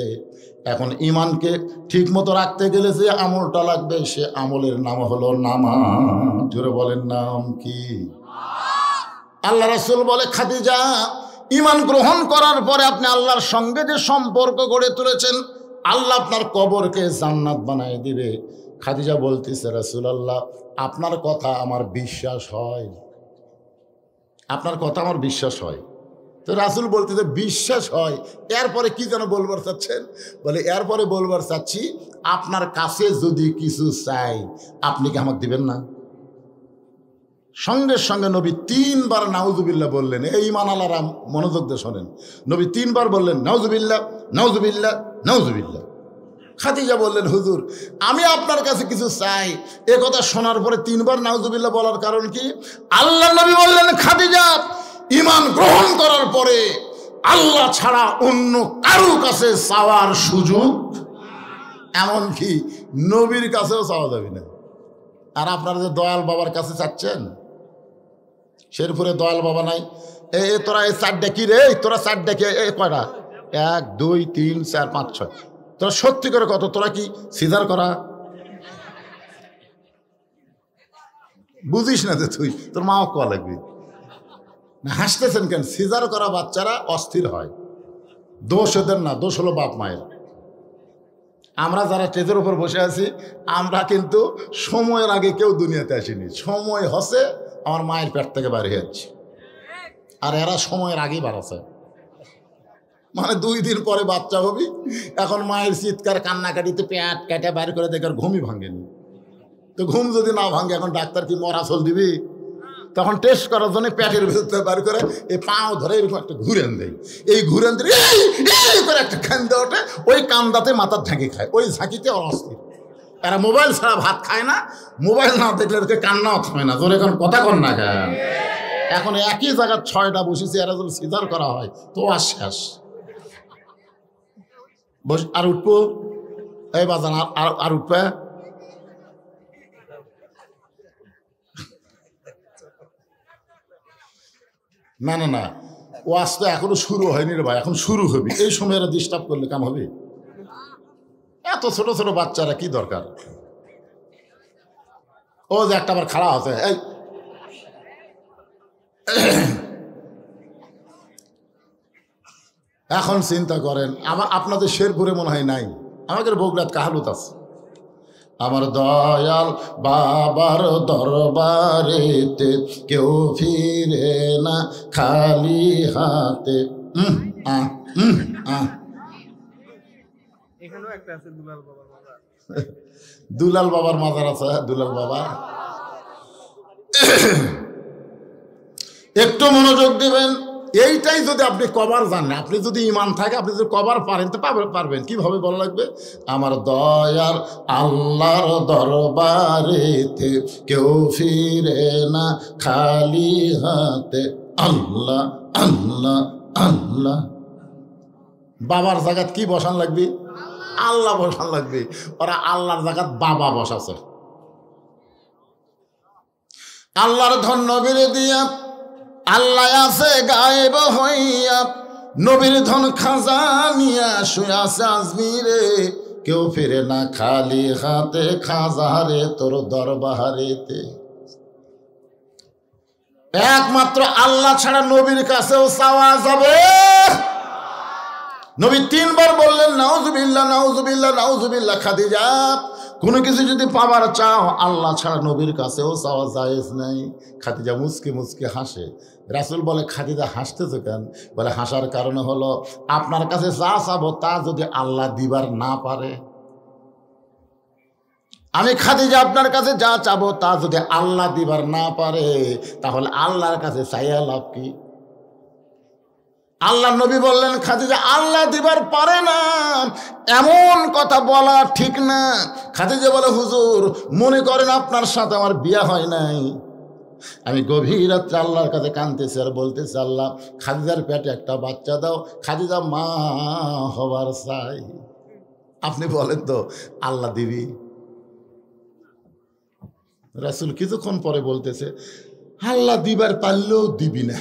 এখন ইমানকে ঠিক মতো রাখতে গেলে যে আমলটা লাগবে, সে আমলের নাম হলো নামাজ। জোরে বলেন, নাম কি? আল্লাহ রাসূল বলে, খাদিজা ইমান গ্রহণ করার পরে আপনি আল্লাহর সঙ্গে যে সম্পর্ক গড়ে তুলেছেন, আল্লাহ আপনার কবরকে জান্নাত বানায় দিবে। খাদিজা বলতেছে, রাসূলুল্লাহ আপনার কথা আমার বিশ্বাস হয়, আপনার কথা আমার বিশ্বাস হয়। তো রাসূল বলতেছে, বিশ্বাস হয়, এরপরে কি যেন বলবার চাচ্ছেন? বলে, এরপরে বলবার চাচ্ছি আপনার কাছে যদি কিছু চাই, আপনি কি আমাকে দিবেন না? সঙ্গে সঙ্গে নবী 3 বার নাউজুবিল্লাহ বললেন। এই ঈমান আলারা মনোযোগ দিয়ে শোনেন, নবী 3 বার বললেন নাউজুবিল্লাহ, নাউজুবিল্লাহ, নাউজুবিল্লাহ। খাদিজা বললেন, হুজুর আমি আপনার কাছে কিছু চাই। এ কথা শোনার পরে 3 বার নাউজুবিল্লাহ বলার কারণ কি? আল্লাহ নবী বললেন, খাদিজা ঈমান গ্রহণ করার পরে আল্লাহ ছাড়া অন্য কারো কাছে চাওয়ার সুযোগ, এমনকি নবীর কাছেও চাওয়া যাবে না। আর আপনারা যে দয়াল বাবার কাছে চাচ্ছেন, শেরপুরে দয়াল বাবা নাই, তোরা এই 4 কি রে, তোরা 4 কে কয়টা? 1 2 3 4 5 6। তোরা সত্যি করে কত? তোরা কি সিজার করা বুঝিস না? যে তুই তোর মাও কোয়া লাগবি। না হাসতেছেন কেন? সিজার করা বাচ্চারা অস্থির হয়, দোষ ওদের না, দোষ হলো বাপ মায়ের। আমরা যারা স্টেজের উপর বসে আছি আমরা কিন্তু সময়ের আগে কেউ দুনিয়াতে আসেনি, সময় হসে আমার মায়ের পেট থেকে বাইরে যাচ্ছে, আর এরা সময়ের আগেই বাড়াচ্ছে। মানে 2 দিন পরে বাচ্চা হবি, এখন মায়ের চিৎকার কান্নাকাটিতে পেট কেটে বাইরে করে দেখে আর ঘুমই ভাঙেনি। তো ঘুম যদি না ভাঙে এখন ডাক্তার কি মরাচল দিবি? তখন টেস্ট করার জন্য পেটের ভিতরে বার করে এই পাও ধরে এরকম একটা ঘুরেন দেয়, এই ঘুরেন দিয়ে এই করে একটা কান্দা ওঠে, ওই কান্দাতে মাথার ঝাঁকি খায়, ওই ঝাঁকিতে অস্থির। এরা মোবাইল ছাড়া ভাত খায় না, মোবাইল না দেখলে এদেরকে কান্নাও থামে না, তোর এখন কথা কর না কেন? এখন একই জায়গায় 6টা বসেছে, এরা যদি সিজার করা হয় তো আর শেষ। আর উঠবো এই বাজান, আর উঠবে না না না, ওয়াজ তো এখনো শুরু হয়নি রে ভাই, এখন শুরু হবে। এই সময় এরা ডিস্টার্ব করলে কাম হবে? এত ছোট ছোট বাচ্চারা কি দরকার? ও যে একটা আবার খাড়া আছে, এই এখন চিন্তা করেন, আমার আপনাদের শেরপুরে মনে হয় নাই, আমাদের বগুড়াত কাহালুত আছে। আমার দয়াল বাবার দরবারেতে কেউ ফিরে না খালি হাতে। দুলাল বাবার মাজার আছে, দুলাল বাবা। একটু মনোযোগ দিবেন, এইটাই যদি আপনি কবার জানেন, আপনি যদি ইমান থাকে, আপনি যদি কবার পারেন তো পারবেন। কিভাবে বলা লাগবে? আমার দয়াল আল্লাহর দরবারেতে কেউ ফিরে না খালি হাতে। আল্লাহ আল্লাহ আল্লাহ। বাবার জায়গাত কি বসান লাগবে? আল্লাহ বসান লাগবে। ওরা আল্লাহর জায়গাত বাবা বসাছে। আল্লাহর ধন নবীর দিয়া, আল্লাহ আছে গায়েব হইয়া, নবীর ধন খাজা নিয়া শুয়ে আছে আজমিরে, কেউ ফিরে না খালি হাতে, খাজারে তোর দরবারেতে। একমাত্র আল্লাহ ছাড়া নবীর কাছেও চাওয়া যাবে। নবী 3 বার বললেন নাউজুবিল্লাহ নাউজুবিল্লাহ নাউজুবিল্লাহ। খাদিজা, কোনো কিছু যদি পাবার চাও আল্লাহ ছাড়া নবীর কাছেও চাওয়া জায়েজ নাই। খাদিজা মুচকে মুচকে হাসে। রাসূল বলে, খাদিজা হাসতেছো কেন? বলে, হাসার কারণ হলো আপনার কাছে যা চাবো তা যদি আল্লাহ দিবার না পারে। আমি খাদিজা আপনার কাছে যা চাবো তা যদি আল্লাহ দিবার না পারে, তাহলে আল্লাহর কাছে চাইয়া লাভ কি? আল্লাহ নবী বললেন, খাদিজা আল্লাহ দিবার পারে না এমন কথা বলা ঠিক না। খাদিজা বলে, হুজুর মনে করেন আপনার সাথে আমার বিয়া হয় নাই, আমি গভীর রাত্রে আল্লাহর কাছে কাঁদতেছি আর বলতেছি, আল্লাহ খাদিজার পেটে একটা বাচ্চা দাও, খাদিজা মা হবার চাই। আপনি বলেন তো আল্লাহ দিবি? রাসূল কিছুক্ষণ পরে বলতেছে, আল্লাহ দিবার পারলেও দিবি না।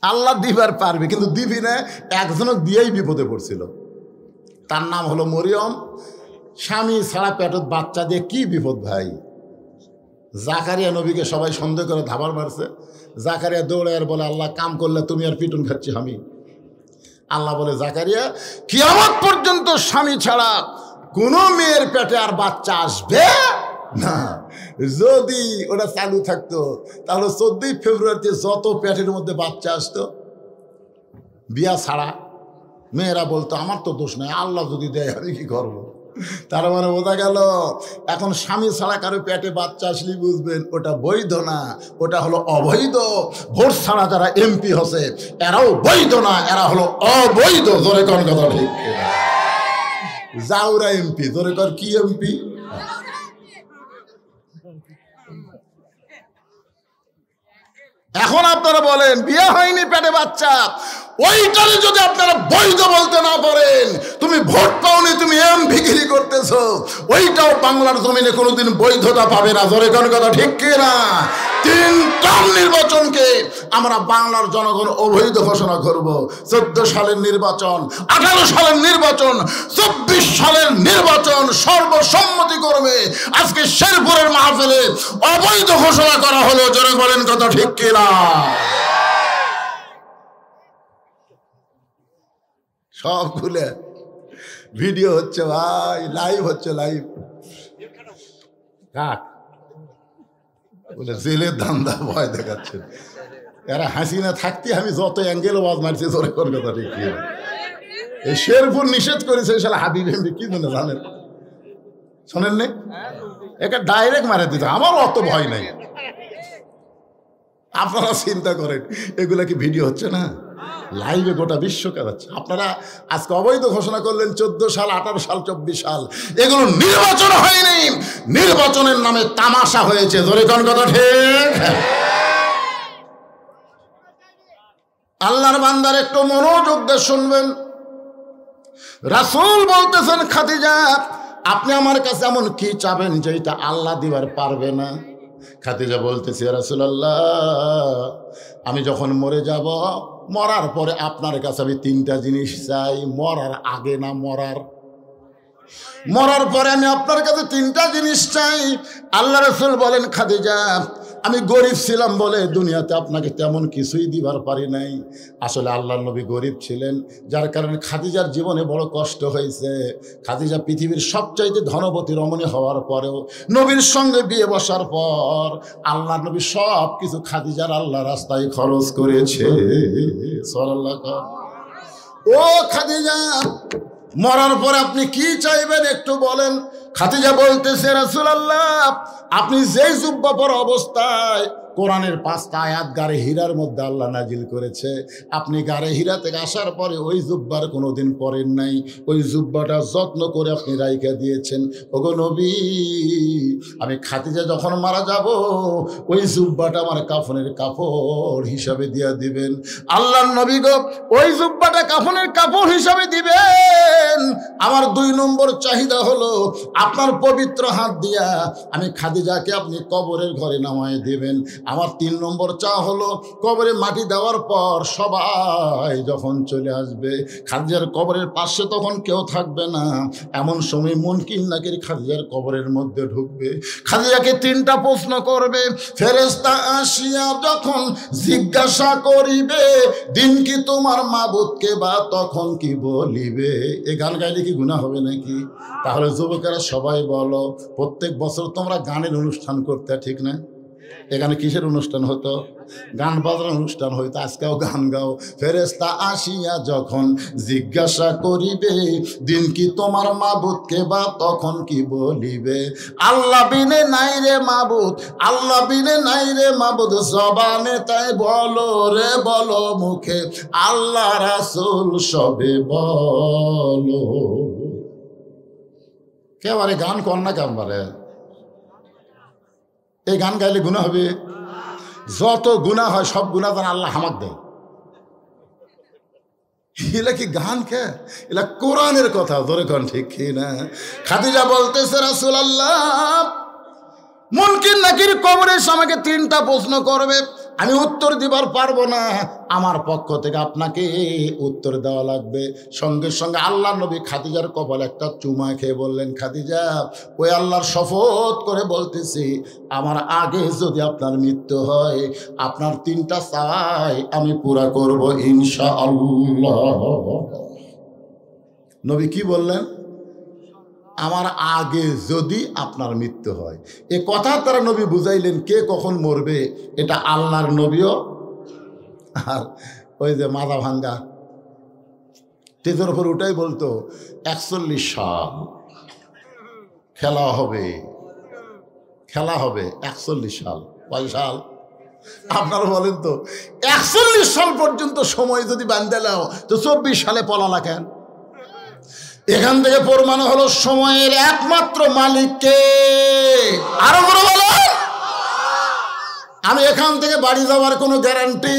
আল্লাহ দিবার পারবে কিন্তু দিবি না। একজনক দিয়েই বিপদে পড়ছিল, তার নাম হলো মরিয়ম। স্বামী ছাড়া পেটত বাচ্চা দিয়ে কি বিপদ ভাই। জাকারিয়া নবীকে সবাই সন্দেহ করে ধাবার মারছে। জাকারিয়া দৌড়ে আর বলে, আল্লাহ কাম করলে তুমি আর পিটুন খাচ্ছি আমি। আল্লাহ বলে, জাকারিয়া কিয়ামত পর্যন্ত স্বামী ছাড়া কোনো মেয়ের পেটে আর বাচ্চা আসবে না। যদি ওটা চালু থাকতো তাহলে 14 ফেব্রুয়ারিতে যত পেটের মধ্যে বাচ্চা আসতো বিয়া ছাড়া, মেয়েরা বলতো আমার তো দোষ নাই, আল্লাহ যদি দেয় আমি কি করবো। তার মানে বোঝা গেল এখন স্বামী ছাড়া কারো পেটে বাচ্চা আসলে বুঝবেন ওটা বৈধ না, ওটা হলো অবৈধ। ভোট ছাড়া যারা এমপি হচ্ছে এরাও বৈধ না, এরা হলো অবৈধ। জোরে কোন কথা ঠিক? জাউরা এমপি, জোরে কর কি এমপি? এখন আপনারা বলেন বিয়ে হয়নি পেটে বাচ্চা, ওইটারে যদি আপনারা বৈধ বলতে না পারেন, তুমি ভোট পাওনি, তুমি এমপিগিরি করতেছ, করেছো ওইটাও বাংলার জমিনে কোনোদিন বৈধতা পাবে না। জোরে কোন কথা ঠিক কি না? 3 টার্ম নির্বাচনকে আমরা বাংলার জনগণ অবৈধ ঘোষণা করব। 14 সালের নির্বাচন, 18 সালের নির্বাচন, 24 সালের নির্বাচন সর্বসম্মতি করবে। আজকে শেরপুরের মাহফিলে অবৈধ ঘোষণা করা হলো। জোরে বলেন কথা ঠিক কি না? সব খুলে ভিডিও হচ্ছে ভাই, লাইভ হচ্ছে, লাইভ। কাক বলে জেলের ধান্দা ভয় দেখাচ্ছে। এরা হাসিনা থাকতে আমি যত অ্যাঙ্গেল ওয়াজ মারছি জোরে কোন কথা ঠিক কি? এই শেরপুর নিষেধ করেছে শালা হাবিব এমপি, কি মনে জানেন? শোনেন নি? একে ডাইরেক্ট মারা দিত। আমার অত ভয় নাই। আপনারা চিন্তা করেন এগুলা কি ভিডিও হচ্ছে না? লাইভে গোটা বিশ্ব কাঁদাচ্ছে। আপনারা আজকে অবৈধ ঘোষণা করলেন 14 সাল, 18 সাল, 24 সাল, এগুলো নির্বাচন হয়নি, নির্বাচনের নামে তামাশা হয়েছে। জোরে কোন কথা ঠিক? আল্লাহর বান্দার একটু মনোযোগ দিয়ে শুনবেন। রাসূল বলতেছেন, খাদিজা আপনি আমার কাছে এমন কি চাবেন যেটা আল্লাহ দিবার পারবে না? খাদিজা বলতেছে, ইয়া রাসূলুল্লাহ আমি যখন মরে যাব, মরার পরে আপনার কাছে আমি 3টা জিনিস চাই। মরার আগে না, মরার পরে আমি আপনার কাছে 3টা জিনিস চাই। আল্লাহ রাসূল বলেন, খাদিজা আমি গরিব ছিলাম বলে দুনিয়াতে আপনাকে তেমন কিছুই দিবার পারি নাই। আসলে আল্লাহর নবী গরিব ছিলেন, যার কারণে খাদিজার জীবনে বড় কষ্ট হয়েছে। খাদিজা পৃথিবীর সবচাইতে ধনবতী রমণী হওয়ার পরেও নবীর সঙ্গে বিয়ে বসার পর আল্লাহর নবী সব কিছু খাদিজার আল্লাহ রাস্তায় খরচ করেছে। সাল্লাল্লাহু। ও খাদিজা মরার পরে আপনি কি চাইবেন একটু বলেন। খাদিজা বলতেছে, রাসূলুল্লাহ আপনি যেই জুব্বা পরা অবস্থায় কোরআনের 5টা আয়াত গারে হীরার মধ্যে আল্লাহ নাজিল করেছে, আপনি গারে হীরা থেকে আসার পরে ওই জুব্বার কোনোদিন পরেন নাই। ওই জুব্বাটা যত্ন করে আপনি রাইখা দিয়েছেন। ওগো নবী আমি খাদিজা যখন মারা যাব ওই জুব্বাটা আমার কাফনের কাপড় হিসাবে দিয়া দিবেন। আল্লাহর নবী গো ওই জুব্বাটা কাফনের কাপড় হিসাবে দিবেন। আমার 2 নম্বর চাহিদা হলো আপনার পবিত্র হাত দিয়া আমি খাদিজাকে আপনি কবরের ঘরে নামায় দিবেন। আমার 3 নম্বর চা হলো কবরে মাটি দেওয়ার পর সবাই যখন চলে আসবে খাদিজার কবরের পাশে তখন কেউ থাকবে না। এমন সময় মুনকির নাকির খাদিজার কবরের মধ্যে ঢুকবে। খাদিজাকে 3টা প্রশ্ন করবে। ফেরেশতা আসিয়া যখন জিজ্ঞাসা করিবে দিন কি তোমার মাবুদকে, বা তখন কি বলিবে। এই গান গাইলে কি গুনাহ হবে নাকি? তাহলে যুবকেরা সবাই বলো, প্রত্যেক বছর তোমরা গানের অনুষ্ঠান করতে, ঠিক না? এখানে কিসের অনুষ্ঠান হতো? গান বাজনার অনুষ্ঠান হইতো। আজকেও গান গাও। ফেরেশতা আসিয়া যখন জিজ্ঞাসা করিবে দিন কি তোমার মাবুদকে, বা তখন কি বলিবে। আল্লাহ বিনে নাই রে মাবুদ, আল্লাহ বিনে নাই রে মাবুদ, জবানে তাই বলো রে বলো মুখে, আল্লাহ রাসূল সবে বলো। কেবারে গান কর না কেবারে? এই গান গাইলে গুনাহ হবে? যত গুনাহ হয় সব গুনাহ যেন আল্লাহ হামাক দেয়। এলা কি গান কে? এলা কোরআনের কথা। ধরে কোন ঠিক কি না? খাদিজা বলতেছে, রাসূলুল্লাহ মুনকির নাকির কবরে আমাকে 3টা প্রশ্ন করবে, আমি উত্তর দিবার পারবো না। আমার পক্ষ থেকে আপনাকে উত্তর দেওয়া লাগবে। সঙ্গে সঙ্গে আল্লাহর নবী খাদিজার কপালে একটা চুমা খেয়ে বললেন, খাদিজা ওই আল্লাহর শপথ করে বলতেছি আমার আগে যদি আপনার মৃত্যু হয় আপনার 3টা চাই আমি পুরা করব ইনশাআল্লাহ। নবী কি বললেন? আমার আগে যদি আপনার মৃত্যু হয়। এ কথা তারা নবী বুঝাইলেন কে কখন মরবে এটা আল্লাহর নবীও। আর ওই যে মাথা ভাঙ্গা তেজের উপর উঠাই বলতো 41 সাল খেলা হবে, খেলা হবে 41 সাল। কয় সাল? আপনারা বলেন তো 41 সাল পর্যন্ত সময় যদি বাঁধতে নাও তো 24 সালে পলালা কেন? এখান থেকে প্রমাণ হলো সময়ের একমাত্র মালিককে। আরো বড় বলো, আমি এখান থেকে বাড়ি যাওয়ার কোনো গ্যারান্টি,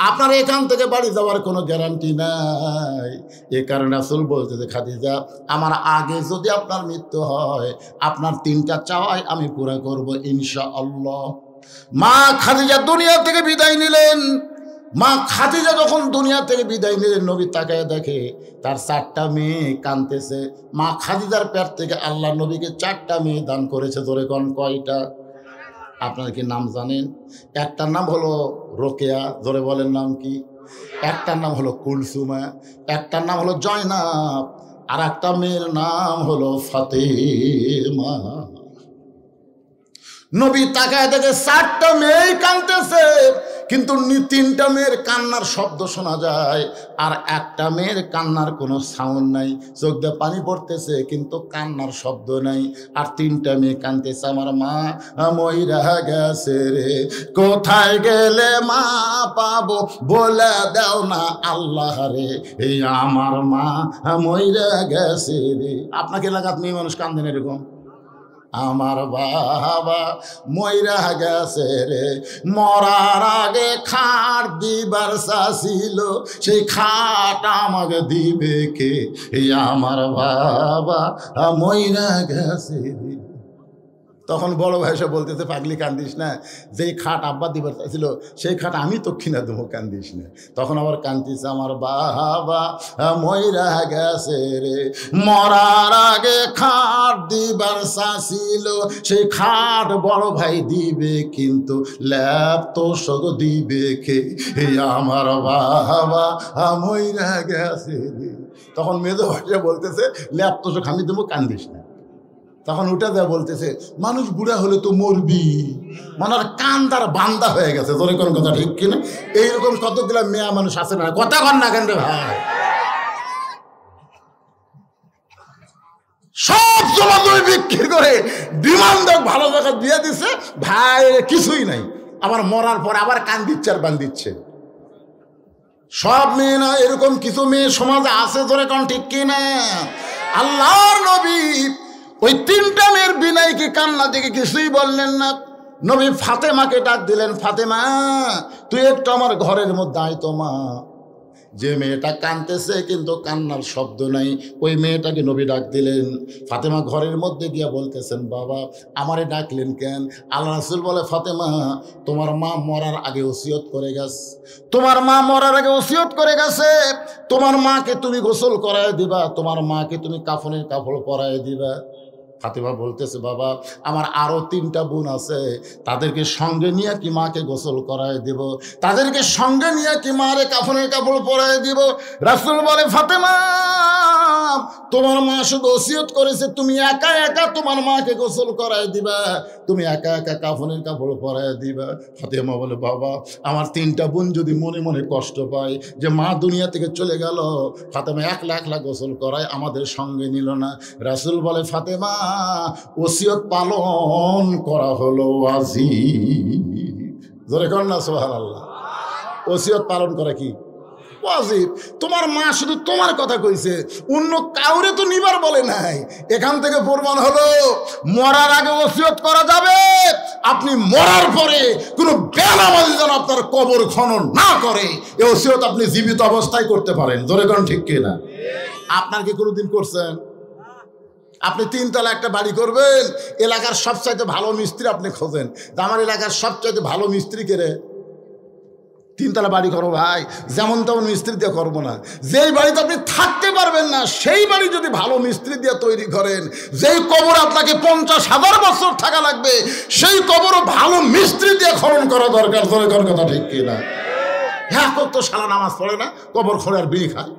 আপনার এখান থেকে বাড়ি যাওয়ার কোনো গ্যারান্টি নাই। এ কারণে রাসূল বলতেছে, খাদিজা আমার আগে যদি আপনার মৃত্যু হয় আপনার 3টা চাওয়াই আমি পুরা করব ইনশাআল্লাহ। মা খাদিজা দুনিয়া থেকে বিদায় নিলেন। মা খাদিজা যখন দুনিয়া থেকে বিদায় নিলেন, নবী তাকায় দেখে তার 4টা মেয়ে কাঁদতেছে। মা খাদিজার পেট থেকে আল্লাহ নবীকে 4টা মেয়ে দান করেছে। ধরে কোন কয়টা? আপনারা কি নাম জানেন? একটার নাম হলো রোকেয়া, ধরে বলেন নাম কি? একটার নাম হলো কুলসুমা, একটার নাম হলো জয়নাব, আর একটা মেয়ের নাম হলো ফাতেমা। নবী তাকায় দেখে 4টা মেয়েই কাঁদতেছে, কিন্তু 3টা মেয়ের কান্নার শব্দ শোনা যায়, আর একটা মেয়ের কান্নার কোনো সাউন্ড নাই। চোখ দিয়ে পানি পড়তেছে কিন্তু কান্নার শব্দ নাই। আর 3টা মেয়ে কাঁদতেছে, আমার মা মইরা গেছে রে, কোথায় গেলে মা পাবো বলে দাও না আল্লাহ রে, এই আমার মা মইরা গেছে রে। আপনাকে এলাকাত মেয়ে মানুষ কান্দেন এরকম? আমার বাবা মইরা গেছে রে, মরার আগে খাট দিবার চাইছিল, সেই খাট আমাকে দিবে কে, আমার বাবা মইরা গেছে রে। তখন বড় ভাই সব বলতেছে, পাগলি কান্দিস না, যেই খাট আব্বা দিবার চাইছিল সেই খাট আমি তো কিনা দেবো, কান্দিস না। তখন আবার কান্দিস, আমার বাবা মইরা গেছে রে, মরার আগে খাট দিবার চাইছিল, সেই খাট বড় ভাই দিবে, কিন্তু ল্যাপ তো সগ দিবে কে, আমার বাবা মইরা গেছে রে। তখন মেজো ভাইটা বলতেছে, ল্যাপ তো সগ আমি দেবো, কান্দিস না। তখন উঠে দেয়া বলতেছে, মানুষ বুড়া হলে তো মরবি, মানে কান তার বান্দা হয়ে গেছে। তোর কোন কথা ঠিক কিনা? এইরকম কতগুলা মেয়া মানুষ আছে না, কথা কন না কেন রে ভাই? সব জমি বিক্রি করে ডিমান্ড ভালো জায়গা দিয়ে দিছে, ভাই কিছুই নাই, আবার মরার পর আবার কান দিচ্ছে আর বান দিচ্ছে। সব মেয়ে না, এরকম কিছু মেয়ে সমাজে আছে, ধরে কোন ঠিক কিনা? আল্লাহর নবী ওই 3টা মেয়ের বিনয় কি কান্না দেখে কিছুই বললেন না। নবী ফাতেমাকে ডাক দিলেন, ফাতেমা তুই একটু আমার ঘরের মধ্যে আয় তো মা। যে মেয়েটা কাঁদতেছে কিন্তু কান্নার শব্দ নাই, ওই মেয়েটাকে নবী ডাক দিলেন। ফাতেমা ঘরের মধ্যে গিয়া বলতেছেন, বাবা আমারে ডাকলেন কেন? আল্লাহ রাসূল বলে, ফাতেমা তোমার মা মরার আগে ওসিয়ত করে গেছে, তোমার মা মরার আগে ওসিয়ত করে গেছে, তোমার মাকে তুমি গোসল করায় দিবা, তোমার মাকে তুমি কাফনের কাপড় পরায় দিবা। ফাতেমা বলতেছে, বাবা আমার আরো 3টা বোন আছে, তাদেরকে সঙ্গে নিয়ে কি মাকে গোসল করায় দিব, তাদেরকে সঙ্গে নিয়ে কি মারে কাফনের কাপড় পরায় দিব? রাসূল বলে, ফাতেমা তোমার মা শুধু ওসিয়ত করেছে তুমি একা একা তোমার মাকে গোসল করায় দিবা, তুমি একা একা কাফনের কাপড় পরায় দিবা। ফাতেমা বলে, বাবা আমার 3টা বোন যদি মনে মনে কষ্ট পায় যে মা দুনিয়া থেকে চলে গেল, ফাতেমা একলা একলা গোসল করায়, আমাদের সঙ্গে নিল না। রাসূল বলে, ফাতেমা ওসিয়ত পালন করা হলো ওয়াজিব। জোরে কর না সুবহানাল্লাহ। ওসিয়ত পালন করা কি ওয়াজিব। তোমার মা শুধু তোমার কথা কইছে, অন্য কাউরে তো নিবার বলে নাই। এখান থেকে প্রমাণ হলো মরার আগে ওসিয়ত করা যাবে, আপনি মরার পরে কোনো বেনামাজি যেন আপনার কবর খনন না করে, এই ওসিয়ত আপনি জীবিত অবস্থায় করতে পারেন। জোরে কর ঠিক কিনা? আপনার কি কোনোদিন করছেন? আপনি 3 তলা একটা বাড়ি করবেন, এলাকার সবচাইতে ভালো মিস্ত্রি আপনি খোঁজেন, আমার এলাকার সবচাইতে ভালো মিস্ত্রি কে রে? 3 তলা বাড়ি করো ভাই, যেমন তেমন মিস্ত্রি দিয়ে করবো না। যেই বাড়িতে আপনি থাকতে পারবেন না সেই বাড়ি যদি ভালো মিস্ত্রি দিয়ে তৈরি করেন, যেই কবর আপনাকে 50,000 বছর থাকা লাগবে, সেই কবরও ভালো মিস্ত্রি দিয়ে খনন করা দরকার। ধরে কর কথা ঠিক কিনা? হ্যাঁ, কত সালা নামাজ পড়ে না, কবর খোঁড়ে আর বিড়ি খায়।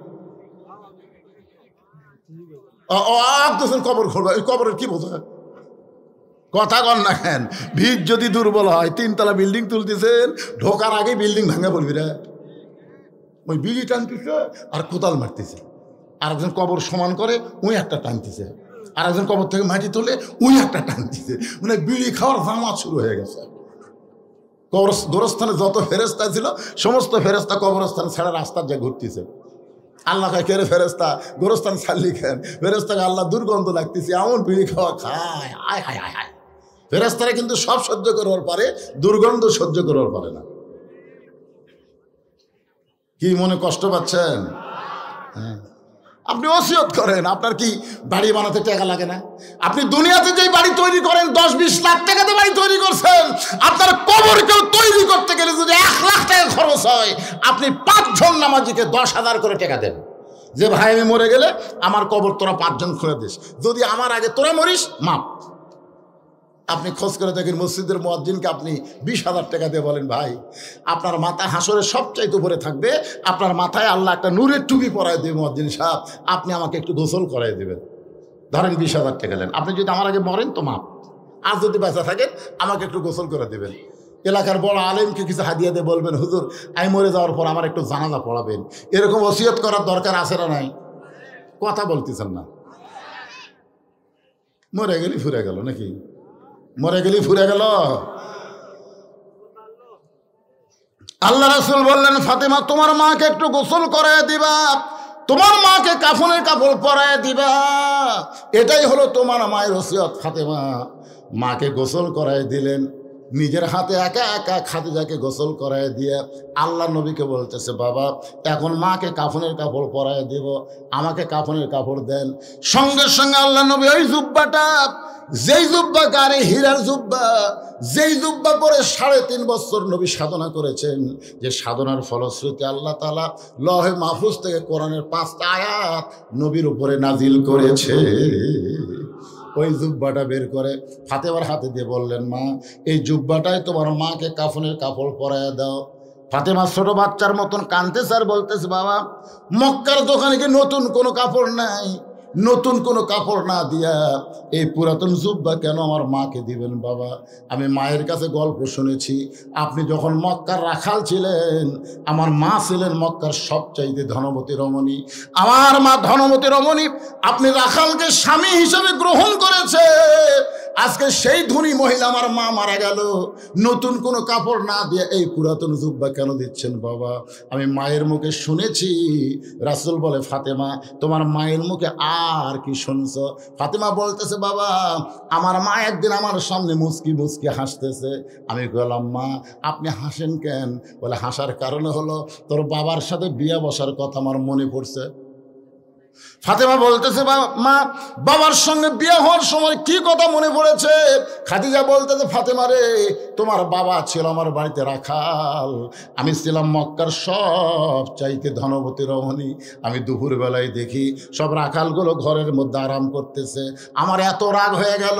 কবর খোঁড়বে, ওই কবরের কি বোঝা? কথা কন না কেন? ভিত যদি দুর্বল হয়, 3 তলা বিল্ডিং তুলতেছেন, ঢোকার আগে বিল্ডিং ভাঙা বলবি রে। ওই বিড়ি টানতেছে আর কোদাল মারতেছে, আর একজন কবর সমান করে ওই একটা টানতেছে, আর একজন কবর থেকে মাটি তোলে ওই একটা টানতেছে, মানে বিড়ি খাওয়ার জামাত শুরু হয়ে গেছে। গোরস্থানে যত ফেরেস্তা ছিল সমস্ত ফেরেস্তা কবরস্থান ছাড়া রাস্তার যা ঘুরতেছে। আল্লাহ খায় কেরে ফেরেস্তা গোরস্থান ছাড়লি খেন, ফেরেস্তাকে আল্লাহ দুর্গন্ধ লাগতেছে, এমন বিড়ি খাওয়া খায়, আয় হায় হায় হায়। ফেরেস্তারা কিন্তু সব সহ্য করবার পারে, দুর্গন্ধ সহ্য করবার পারে না। কি মনে কষ্ট পাচ্ছেন? হ্যাঁ, আপনি ওসিয়ত করেন। আপনার কি বাড়ি বানাতে টাকা লাগে না? আপনি দুনিয়াতে যেই বাড়ি তৈরি করেন 10-20 লাখ টাকাতে বাড়ি তৈরি করছেন, আপনার কবরকেও তৈরি করতে গেলে যদি 1 লাখ টাকা খরচ হয়, আপনি 5 জন নামাজিকে 10,000 করে টাকা দেন যে ভাই আমি মরে গেলে আমার কবর তোরা 5 জন খুঁড়ে দিস, যদি আমার আগে তোরা মরিস মাপ। আপনি খোঁজ করে দেখেন মসজিদের মুয়াজ্জিনকে আপনি 20,000 টাকা দিয়ে বলেন ভাই আপনার মাথা হাসরের সবচাইতে উপরে থাকবে, আপনার মাথায় আল্লাহ একটা নূরের টুপি পরায় দেবে মুয়াজ্জিন সাহেব, আপনি আমাকে একটু গোসল করাই দেবেন। ধরেন 20,000 টাকা দেন, আপনি যদি আমার আগে মরেন তো মাপ, আর যদি বেঁচে থাকেন আমাকে একটু গোসল করে দেবেন। এলাকার বড় আলেমকে কিছু হাদিয়া দিয়ে বলবেন হুজুর আমি মরে যাওয়ার পর আমার একটু জানাজা পড়াবেন। এরকম ওসিয়ত করার দরকার আছে না নাই? কথা বলতেছেন না। মরে গেলি ফুরে গেল নাকি? মরে গেলি ফুরে গেল। আল্লাহ রাসূল বললেন ফাতেমা তোমার মাকে একটু গোসল করায় দিবা, তোমার মাকে কাফনের কাপড় পরায় দিবা, এটাই হলো তোমার মায়ের ওসিয়ত। ফাতেমা মাকে গোসল করায় দিলেন, নিজের হাতে একা একা খাদিজাকে গোসল করায় দিয়ে আল্লাহ নবীকে বলতেছে বাবা এখন মাকে কাফনের কাপড় পরায় দিব, আমাকে কাফনের কাপড় দেন। সঙ্গে সঙ্গে আল্লাহ নবী ওই জুব্বাটা, যেই জুব্বা গারে হীরার জুব্বা, যেই জুব্বা পরে 3.5 বছর নবী সাধনা করেছেন, যে সাধনার ফলশ্রুতি আল্লাহ তাআলা লহে মাহফুজ থেকে কোরআনের 5টা আয়াত নবীর উপরে নাজিল করেছে, ওই জুব্বাটা বের করে ফাতেমার হাতে দিয়ে বললেন মা এই জুব্বাটাই তোমার মাকে কাফনের কাপড় পরায় দাও। ফাতেমা ছোট বাচ্চার মতন কাঁদতেছে আর বলতেছে বাবা মক্কার দোকানে কি নতুন কোনো কাপড় নাই? নতুন কোনো কাপড় না দিয়া এই পুরাতন জুব্বা কেন আমার মাকে দিবেন? বাবা আমি মায়ের কাছে গল্প শুনেছি, আপনি যখন মক্কার রাখাল ছিলেন আমার মা ছিলেন মক্কার সবচাইতে ধনবতী রমণী, আমার মা ধনবতী রমণী, আপনি রাখালকে স্বামী হিসেবে গ্রহণ করেছে, আজকে সেই ধনী মহিলা আমার মা মারা গেল, নতুন কোনো কাপড় না দিয়ে এই পুরাতন জুব্বা কেন দিচ্ছেন? বাবা আমি মায়ের মুখে শুনেছি। রাসূল বলে ফাতেমা তোমার মায়ের মুখে আর কি শুনছ? ফাতেমা বলতেছে বাবা আমার মা একদিন আমার সামনে মুচকি মুচকি হাসতেছে, আমি বললাম মা আপনি হাসেন কেন? বলে হাসার কারণ হলো তোর বাবার সাথে বিয়ে বসার কথা আমার মনে পড়ছে। ফাতেমা বলতেছে মা বাবার সঙ্গে বিয়ে হওয়ার সময় কি কথা মনে পড়েছে? খাদিজা বলতেছে ফাতেমা রে তোমার বাবা ছিল আমার বাড়িতে রাখাল, আমি ছিলাম মক্কার সব চাইতে ধনবতী রমণী, আমি দুপুর বেলায় দেখি সব রাখালগুলো ঘরের মধ্যে আরাম করতেছে, আমার এত রাগ হয়ে গেল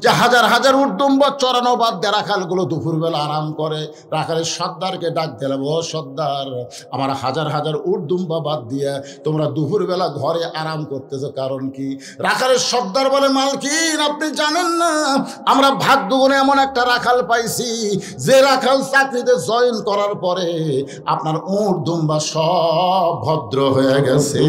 যে হাজার হাজার উর্দুম্ব চড়ানো বাদ দিয়ে রাখালগুলো দুপুরবেলা আরাম করে। রাখালের সর্দারকে ডাক দিলাম ও সর্দার আমার হাজার হাজার উর্দুম্বা বাদ দিয়ে তোমরা দুপুরবেলা ঘরে আরাম করতেছে কারণ কি? রাখালের সর্দার বলে মালকিন আপনি জানেন না আমরা ভাগ্যগুণে এমন একটা রাখাল পাইছি যে রাখাল চাকরিতে জয়েন করার পরে আপনার উট দুম্বা সব ভদ্র হয়ে গেছে।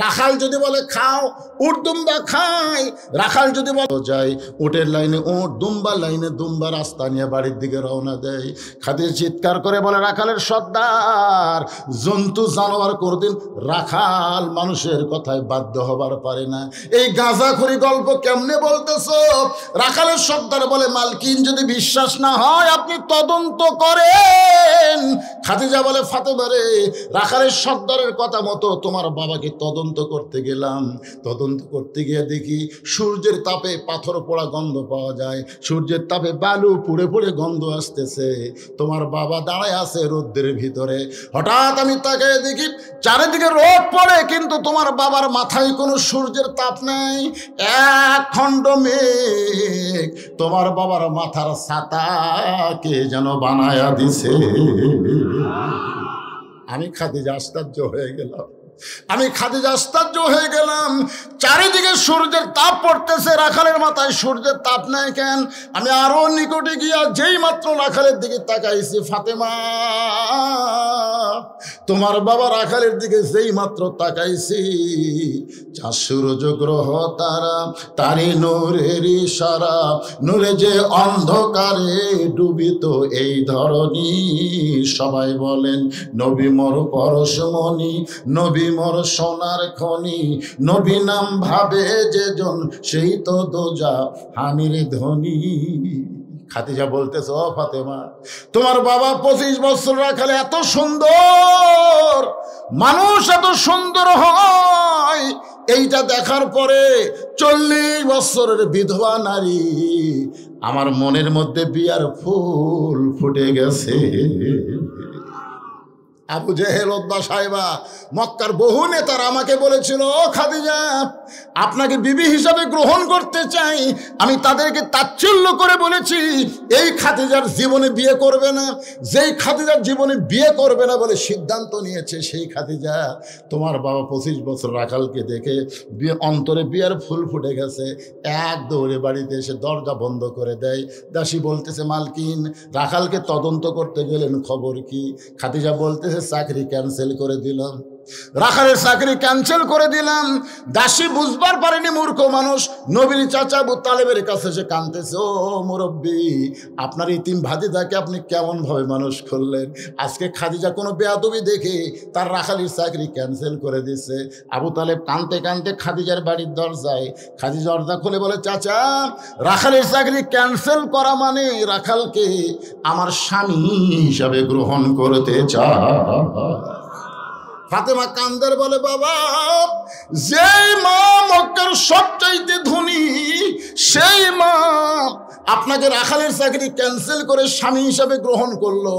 রাখাল যদি বলে খাও উট দুম্বা খাই, রাখাল যদি বলে যায় উটের লাইনে উট, দুম্বার লাইনে দুম্বা, রাস্তা নিয়ে বাড়ির দিকে রওনা দেয়। খাদিজা চিৎকার করে বলে রাখালের সর্দার জন্তু জানোয়ার কোনদিন রাখাল মানুষের কথায় বাধ্য হবার পারে না, এই গাঁজাখড়ি গল্প কেমনে বলতেছো? রাখালের সর্দার বলে মালকিন যদি বিশ্বাস না হয় আপনি তদন্ত করেন। খাদিজা বলে ফাতেমা রে রাখালের সর্দারের কথা মতো তোমার বাবাকে তদন্ত করতে গেলাম, তদন্ত করতে গিয়ে দেখি সূর্যের তাপে পাথর পোড়া গন্ধ পাওয়া যায়, সূর্যের তাপে বালু পুড়ে পুড়ে গন্ধ আসতেছে, তোমার বাবা দাঁড়ায় আছে রোদ্রের ভিতরে। হঠাৎ আমি তাকে দেখি চারিদিকে রোদ পড়ে কিন্তু তোমার বাবার মাথায় কোনো সূর্যের তাপ নাই, এক খণ্ড মেঘ তোমার বাবার মাথার ছাতাকে যেন বানায়া দিছে। আমি খাদিজা আশ্চর্য হয়ে গেলাম, আমি খাদিজা আশ্চর্য হয়ে গেলাম, চারিদিকে সূর্যের তাপ পড়তেছে, রাখালের মাথায় সূর্যের তাপ নাই কেন? আমি আরো নিকটে গিয়া যেই মাত্র রাখালের দিকে তাকাইছি, ফাতেমা তোমার বাবা রাখালের দিকে যেই মাত্র তাকাইছি, চাঁদ সূর্য গ্রহ তারা তারি নূরের ইশারা, নূরে যে অন্ধকারে ডুবিত এই ধরনী, সবাই বলেন নবী মোর পরশমণি, নবী মোর সোনার খনি, নবী নাম ভাবে যে জন সেই তো দোজা হানির ধনী। খাদিজা বলতেছে, ও ফাতেমা, তোমার বাবা 25 বছর রাখালে এত সুন্দর, মানুষ এত সুন্দর হয়, এইটা দেখার পরে 40 বছরের বিধবা নারী আমার মনের মধ্যে বিয়ার ফুল ফুটে গেছে। আবু জেহেল, উতবা, সাইবা, মক্কার বহু নেতারা আমাকে বলেছিল, ও খাদিজা, আপনাকে বিবি হিসাবে গ্রহণ করতে চাই। আমি তাদেরকে তাচ্ছিল্য করে বলেছি, এই খাদিজার জীবনে বিয়ে করবে না। যেই খাদিজার জীবনে বিয়ে করবে না বলে সিদ্ধান্ত নিয়েছে, সেই খাদিজা তোমার বাবা 25 বছর রাখালকে দেখে অন্তরে বিয়ার ফুল ফুটে গেছে। এক দৌড়ে বাড়িতে এসে দরজা বন্ধ করে দেয়। দাসী বলতেছে, মালকিন, রাখালকে তদন্ত করতে গেলেন, খবর কি? খাদিজা বলতেছে, চাকরি ক্যান্সেল করে দিলাম, রাখালের চাকরি ক্যান্সেল করে দিলাম। দাসী বুঝবার পারেনি, মূর্খ মানুষ। নবীর চাচা আবু তালেবের কাছে সে কাঁদতেছে, ও মুরব্বী, আপনার ইতিম ভাতিজাকে আপনি কেমন ভাবে মানুষ করলেন? আজকে খাদিজা কোনো বেয়াদবি দেখে তার রাখালের চাকরি ক্যান্সেল করে দিছে। আবু তালেব কাঁদতে কাঁদতে খাদিজার বাড়ির দরজায়, খাদিজা দরজা খুলে বলে, চাচা, রাখালের চাকরি ক্যান্সেল করা মানে রাখালকে আমার স্বামী হিসাবে গ্রহণ করতে চায়। ফাতেমা কান্দার বলে, বাবা, যেই মা মক্কার সবচাইতে ধনী, সেই মা আপনাকে রাখালের চাকরি ক্যান্সেল করে স্বামী হিসাবে গ্রহণ করলো,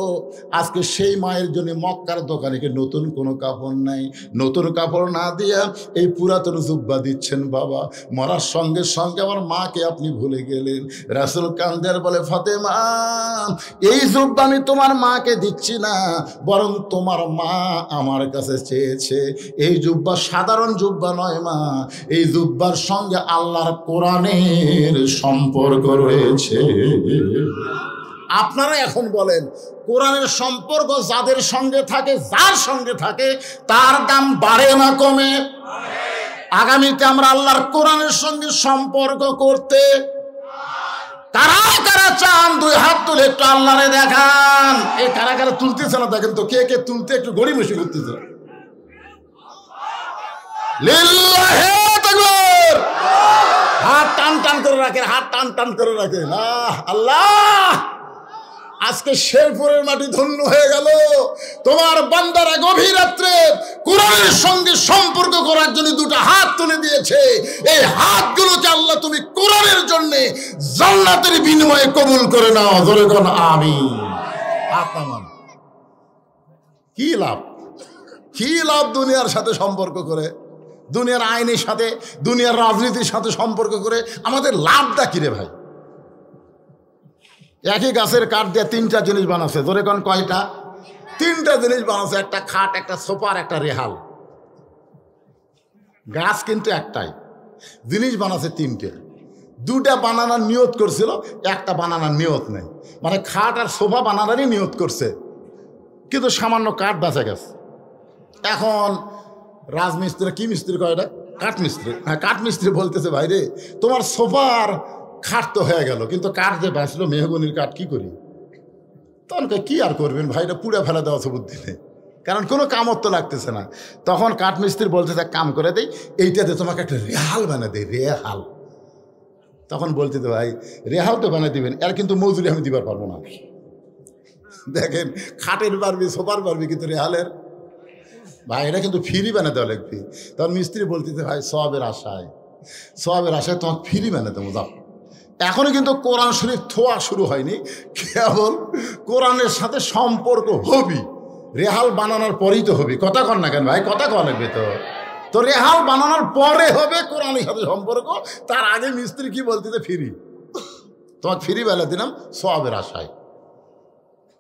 আজকে সেই মায়ের জন্য মক্কার দোকানে নতুন কোনো কাপড় নাই, নতুন কাপড় না দিয়া এই পুরাতন জুব্বা দিচ্ছেন। বাবা, মরার সঙ্গে সঙ্গে আমার মাকে আপনি ভুলে গেলেন। রাসূল কান্দার বলে, ফাতেমা, এই জুব্বা আমি তোমার মাকে দিচ্ছি না, বরং তোমার মা আমার কাছে চেয়েছে। এই জুব্বা সাধারণ জুব্বা নয় মা, এই জুব্বার সঙ্গে আল্লাহর কোরআনের সম্পর্ক রয়েছে। আপনারা এখন বলেন, কোরআনের সম্পর্ক যাদের সঙ্গে থাকে, যার সঙ্গে থাকে, তার দাম বাড়ে না কমে? আগামীতে আমরা আল্লাহর কোরআনের সঙ্গে সম্পর্ক করতে কারা কারা চান? 2 হাত তুলে একটু আল্লাহরে দেখান। এই কারা কারা তুলতেছে না দেখেন তো, কে কে তুলতে একটু গড়িমসি করতেছে। লিল্লাহি তাকবীর। হাত টান টান করে রাখেন, হাত টান টান করে রাখেন। আল্লাহ, আজকে শেরপুরের মাটি ধন্য হয়ে গেল। তোমার বান্দারা গভীর রাত্রে কোরআনের সঙ্গে সম্পর্ক করার জন্য 2টা হাত তুলে দিয়েছে। এই হাতগুলোকে আল্লাহ তুমি কোরআনের জন্য জান্নাতের বিনিময়ে কবুল করে নাও। জোরে বলুন আমিন। আপনার কি লাভ? কি লাভ দুনিয়ার সাথে সম্পর্ক করে, দুনিয়ার আইনের সাথে, দুনিয়ার রাজনীতির সাথে সম্পর্ক করে? আমাদের লাভটা কি রে ভাই? একই গাছের কাঠ দিয়ে 3টা জিনিস বানাচ্ছে। ধরে কোন কয়টা? 3টা জিনিস বানাচ্ছে, একটা খাট, একটা সোফার, একটা রেহাল। গাছ কিন্তু একটাই, জিনিস বানাচ্ছে 3টে। 2টা বানানোর নিয়ত করছিল, একটা বানানোর নিয়ত নেই। মানে খাট আর সোফা বানানোরই নিয়ত করছে, কিন্তু সামান্য কাঠ বেঁচে গেছে। এখন রাজমিস্ত্রি, কি মিস্ত্রি কয় এটা? কাঠমিস্ত্রি। হ্যাঁ, কাঠমিস্ত্রি বলতেছে, ভাই রে, তোমার সোফার খাট তো হয়ে গেল, কিন্তু কাঠ যে বাঁচলো মেহগনির কাঠ, কি করি? তখন কি আর করবেন ভাইরা, পুড়ে ফেলে দেওয়া বুদ্ধি নেই, কারণ কোনো কামত তো লাগতেছে না। তখন কাঠমিস্ত্রি বলতেছে, কাম করে দেই, এইটাতে তোমাকে একটা রেহাল বানিয়ে দেয়, রেহাল। তখন বলতেছে, ভাই রেহাল তো বানিয়ে দিবেন, এর কিন্তু মজুরি আমি দিবার পারবো না। দেখেন, খাটের পারবি, সোফার পারবি, কিন্তু রেহালের ভাই এটা কিন্তু ফ্রি বানিয়ে দেওয়া লাগবে। তখন মিস্ত্রি বলতেছে, ভাই সবের আশায় তোমাকে ফ্রি বানিয়ে দেবো, যাও। এখনো কিন্তু কোরআন শরীফ থোয়া শুরু হয়নি, কেবল কোরআনের সাথে সম্পর্ক হবি। রেহাল বানানোর পরেই তো হবি। কথা কন না কেন ভাই? কথা কন লাগবে তো রেহাল বানানোর পরে হবে কোরআনের সাথে সম্পর্ক। তার আগে মিস্ত্রি কি বলতেছে, ফ্রি, তোমাকে ফ্রি বেলা দিলাম সবের আশায়।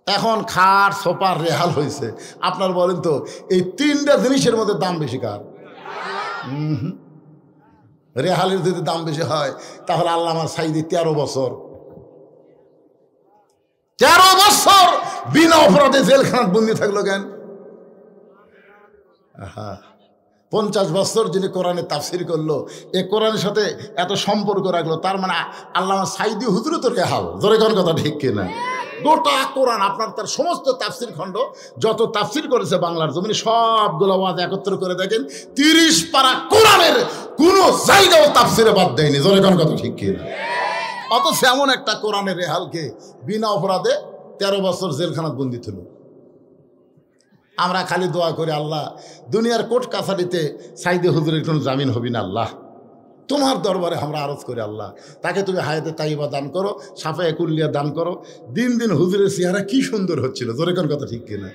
এখন খাট, সোফার, রেহাল হয়েছে। আপনার বলেন তো, এই 3টা জিনিসের মধ্যে দাম বেশি কার? রেহালের যদি দাম বেশি হয়, তাহলে আল্লামা সাঈদী 13 বছর বিনা অপরাধে জেলখানাত বন্দি থাকলো কেন? 50 বছর যিনি কোরআনে তাফসির করলো, এ কোরআনের সাথে এত সম্পর্ক রাখলো, তার মানে আল্লামা সাঈদী হুজুরও তো রেহাল। জোরে কোন কথা ঠিক কিনা? গোটা কোরআন আপনার, তার সমস্ত তাফসির খণ্ড যত তাফসির করেছে বাংলার জমিনে, সবগুলো ওয়াজ একত্র করে দেখেন, 30 পারা কোরআনের কোন জায়গাও তাফসিরে বাদ দেয়নি। জোরে কোন কথা ঠিক কিনা? অথচ এমন একটা কোরআনের রেহালকে বিনা অপরাধে 13 বছর জেলখানাত বন্দি ছিল। আমরা খালি দোয়া করি, আল্লাহ দুনিয়ার কোর্ট কাছারিতে সাইদে হুজুরের কোনো জামিন হবি না, আল্লাহ তোমার দরবারে আমরা আরজ করি, আল্লাহ তাকে তুমি হায়াতে তাইবা দান করো, সাফায়ে কুল্লিয়া দান করো। দিন দিন হুজুরের চেহারা কি সুন্দর হচ্ছিল, জোরে কোন কথা ঠিক কিনা?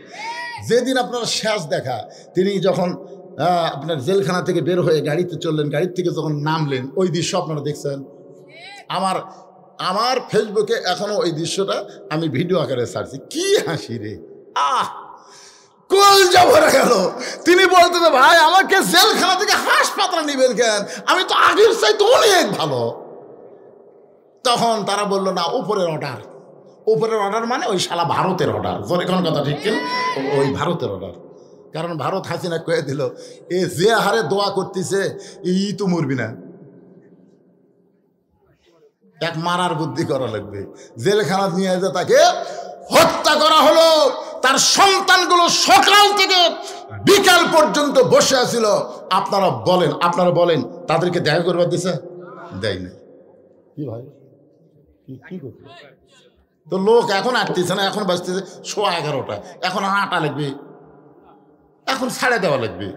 যেদিন আপনার শেষ দেখা, তিনি যখন আপনার জেলখানা থেকে বের হয়ে গাড়িতে চললেন, গাড়ির থেকে যখন নামলেন, ওই দৃশ্য আপনারা দেখছেন। আমার ফেসবুকে এখনো ওই দৃশ্যটা আমি ভিডিও আকারে ছাড়ছি। কি হাসি রে, কলজা ভরে গেল। তিনি বলতে, ভাই আমাকে জেলখানা থেকে হাসপাতালে নিবেন কেন, আমি তো আগের চাইতে অনেক ভালো। তখন তারা বলল, না উপরের অর্ডার। উপরের অর্ডার মানে ওই শালা ভারতের অর্ডার, কোন কথা ঠিক কিনা? ওই ভারতের অর্ডার। কারণ ভারত হাসিনা কয়ে দিল, এ যে হারে দোয়া করতেছে ই তো মরবি না, এক মারার বুদ্ধি করা লাগবে। জেলখানা নিয়ে যে তাকে হত্যা করা হলো। তার সন্তানগুলো সকাল থেকে বিকাল পর্যন্ত বসে আছিল। আপনারা বলেন তাদেরকে দেখা করবার দিছে? দেয় না। কি ভাই কি করছে? তো লোক এখন আসতেছে না, এখন বাজতেছে 11:15, এখন আটা লাগবে, এখন ছাড়ে দেওয়া লাগবে।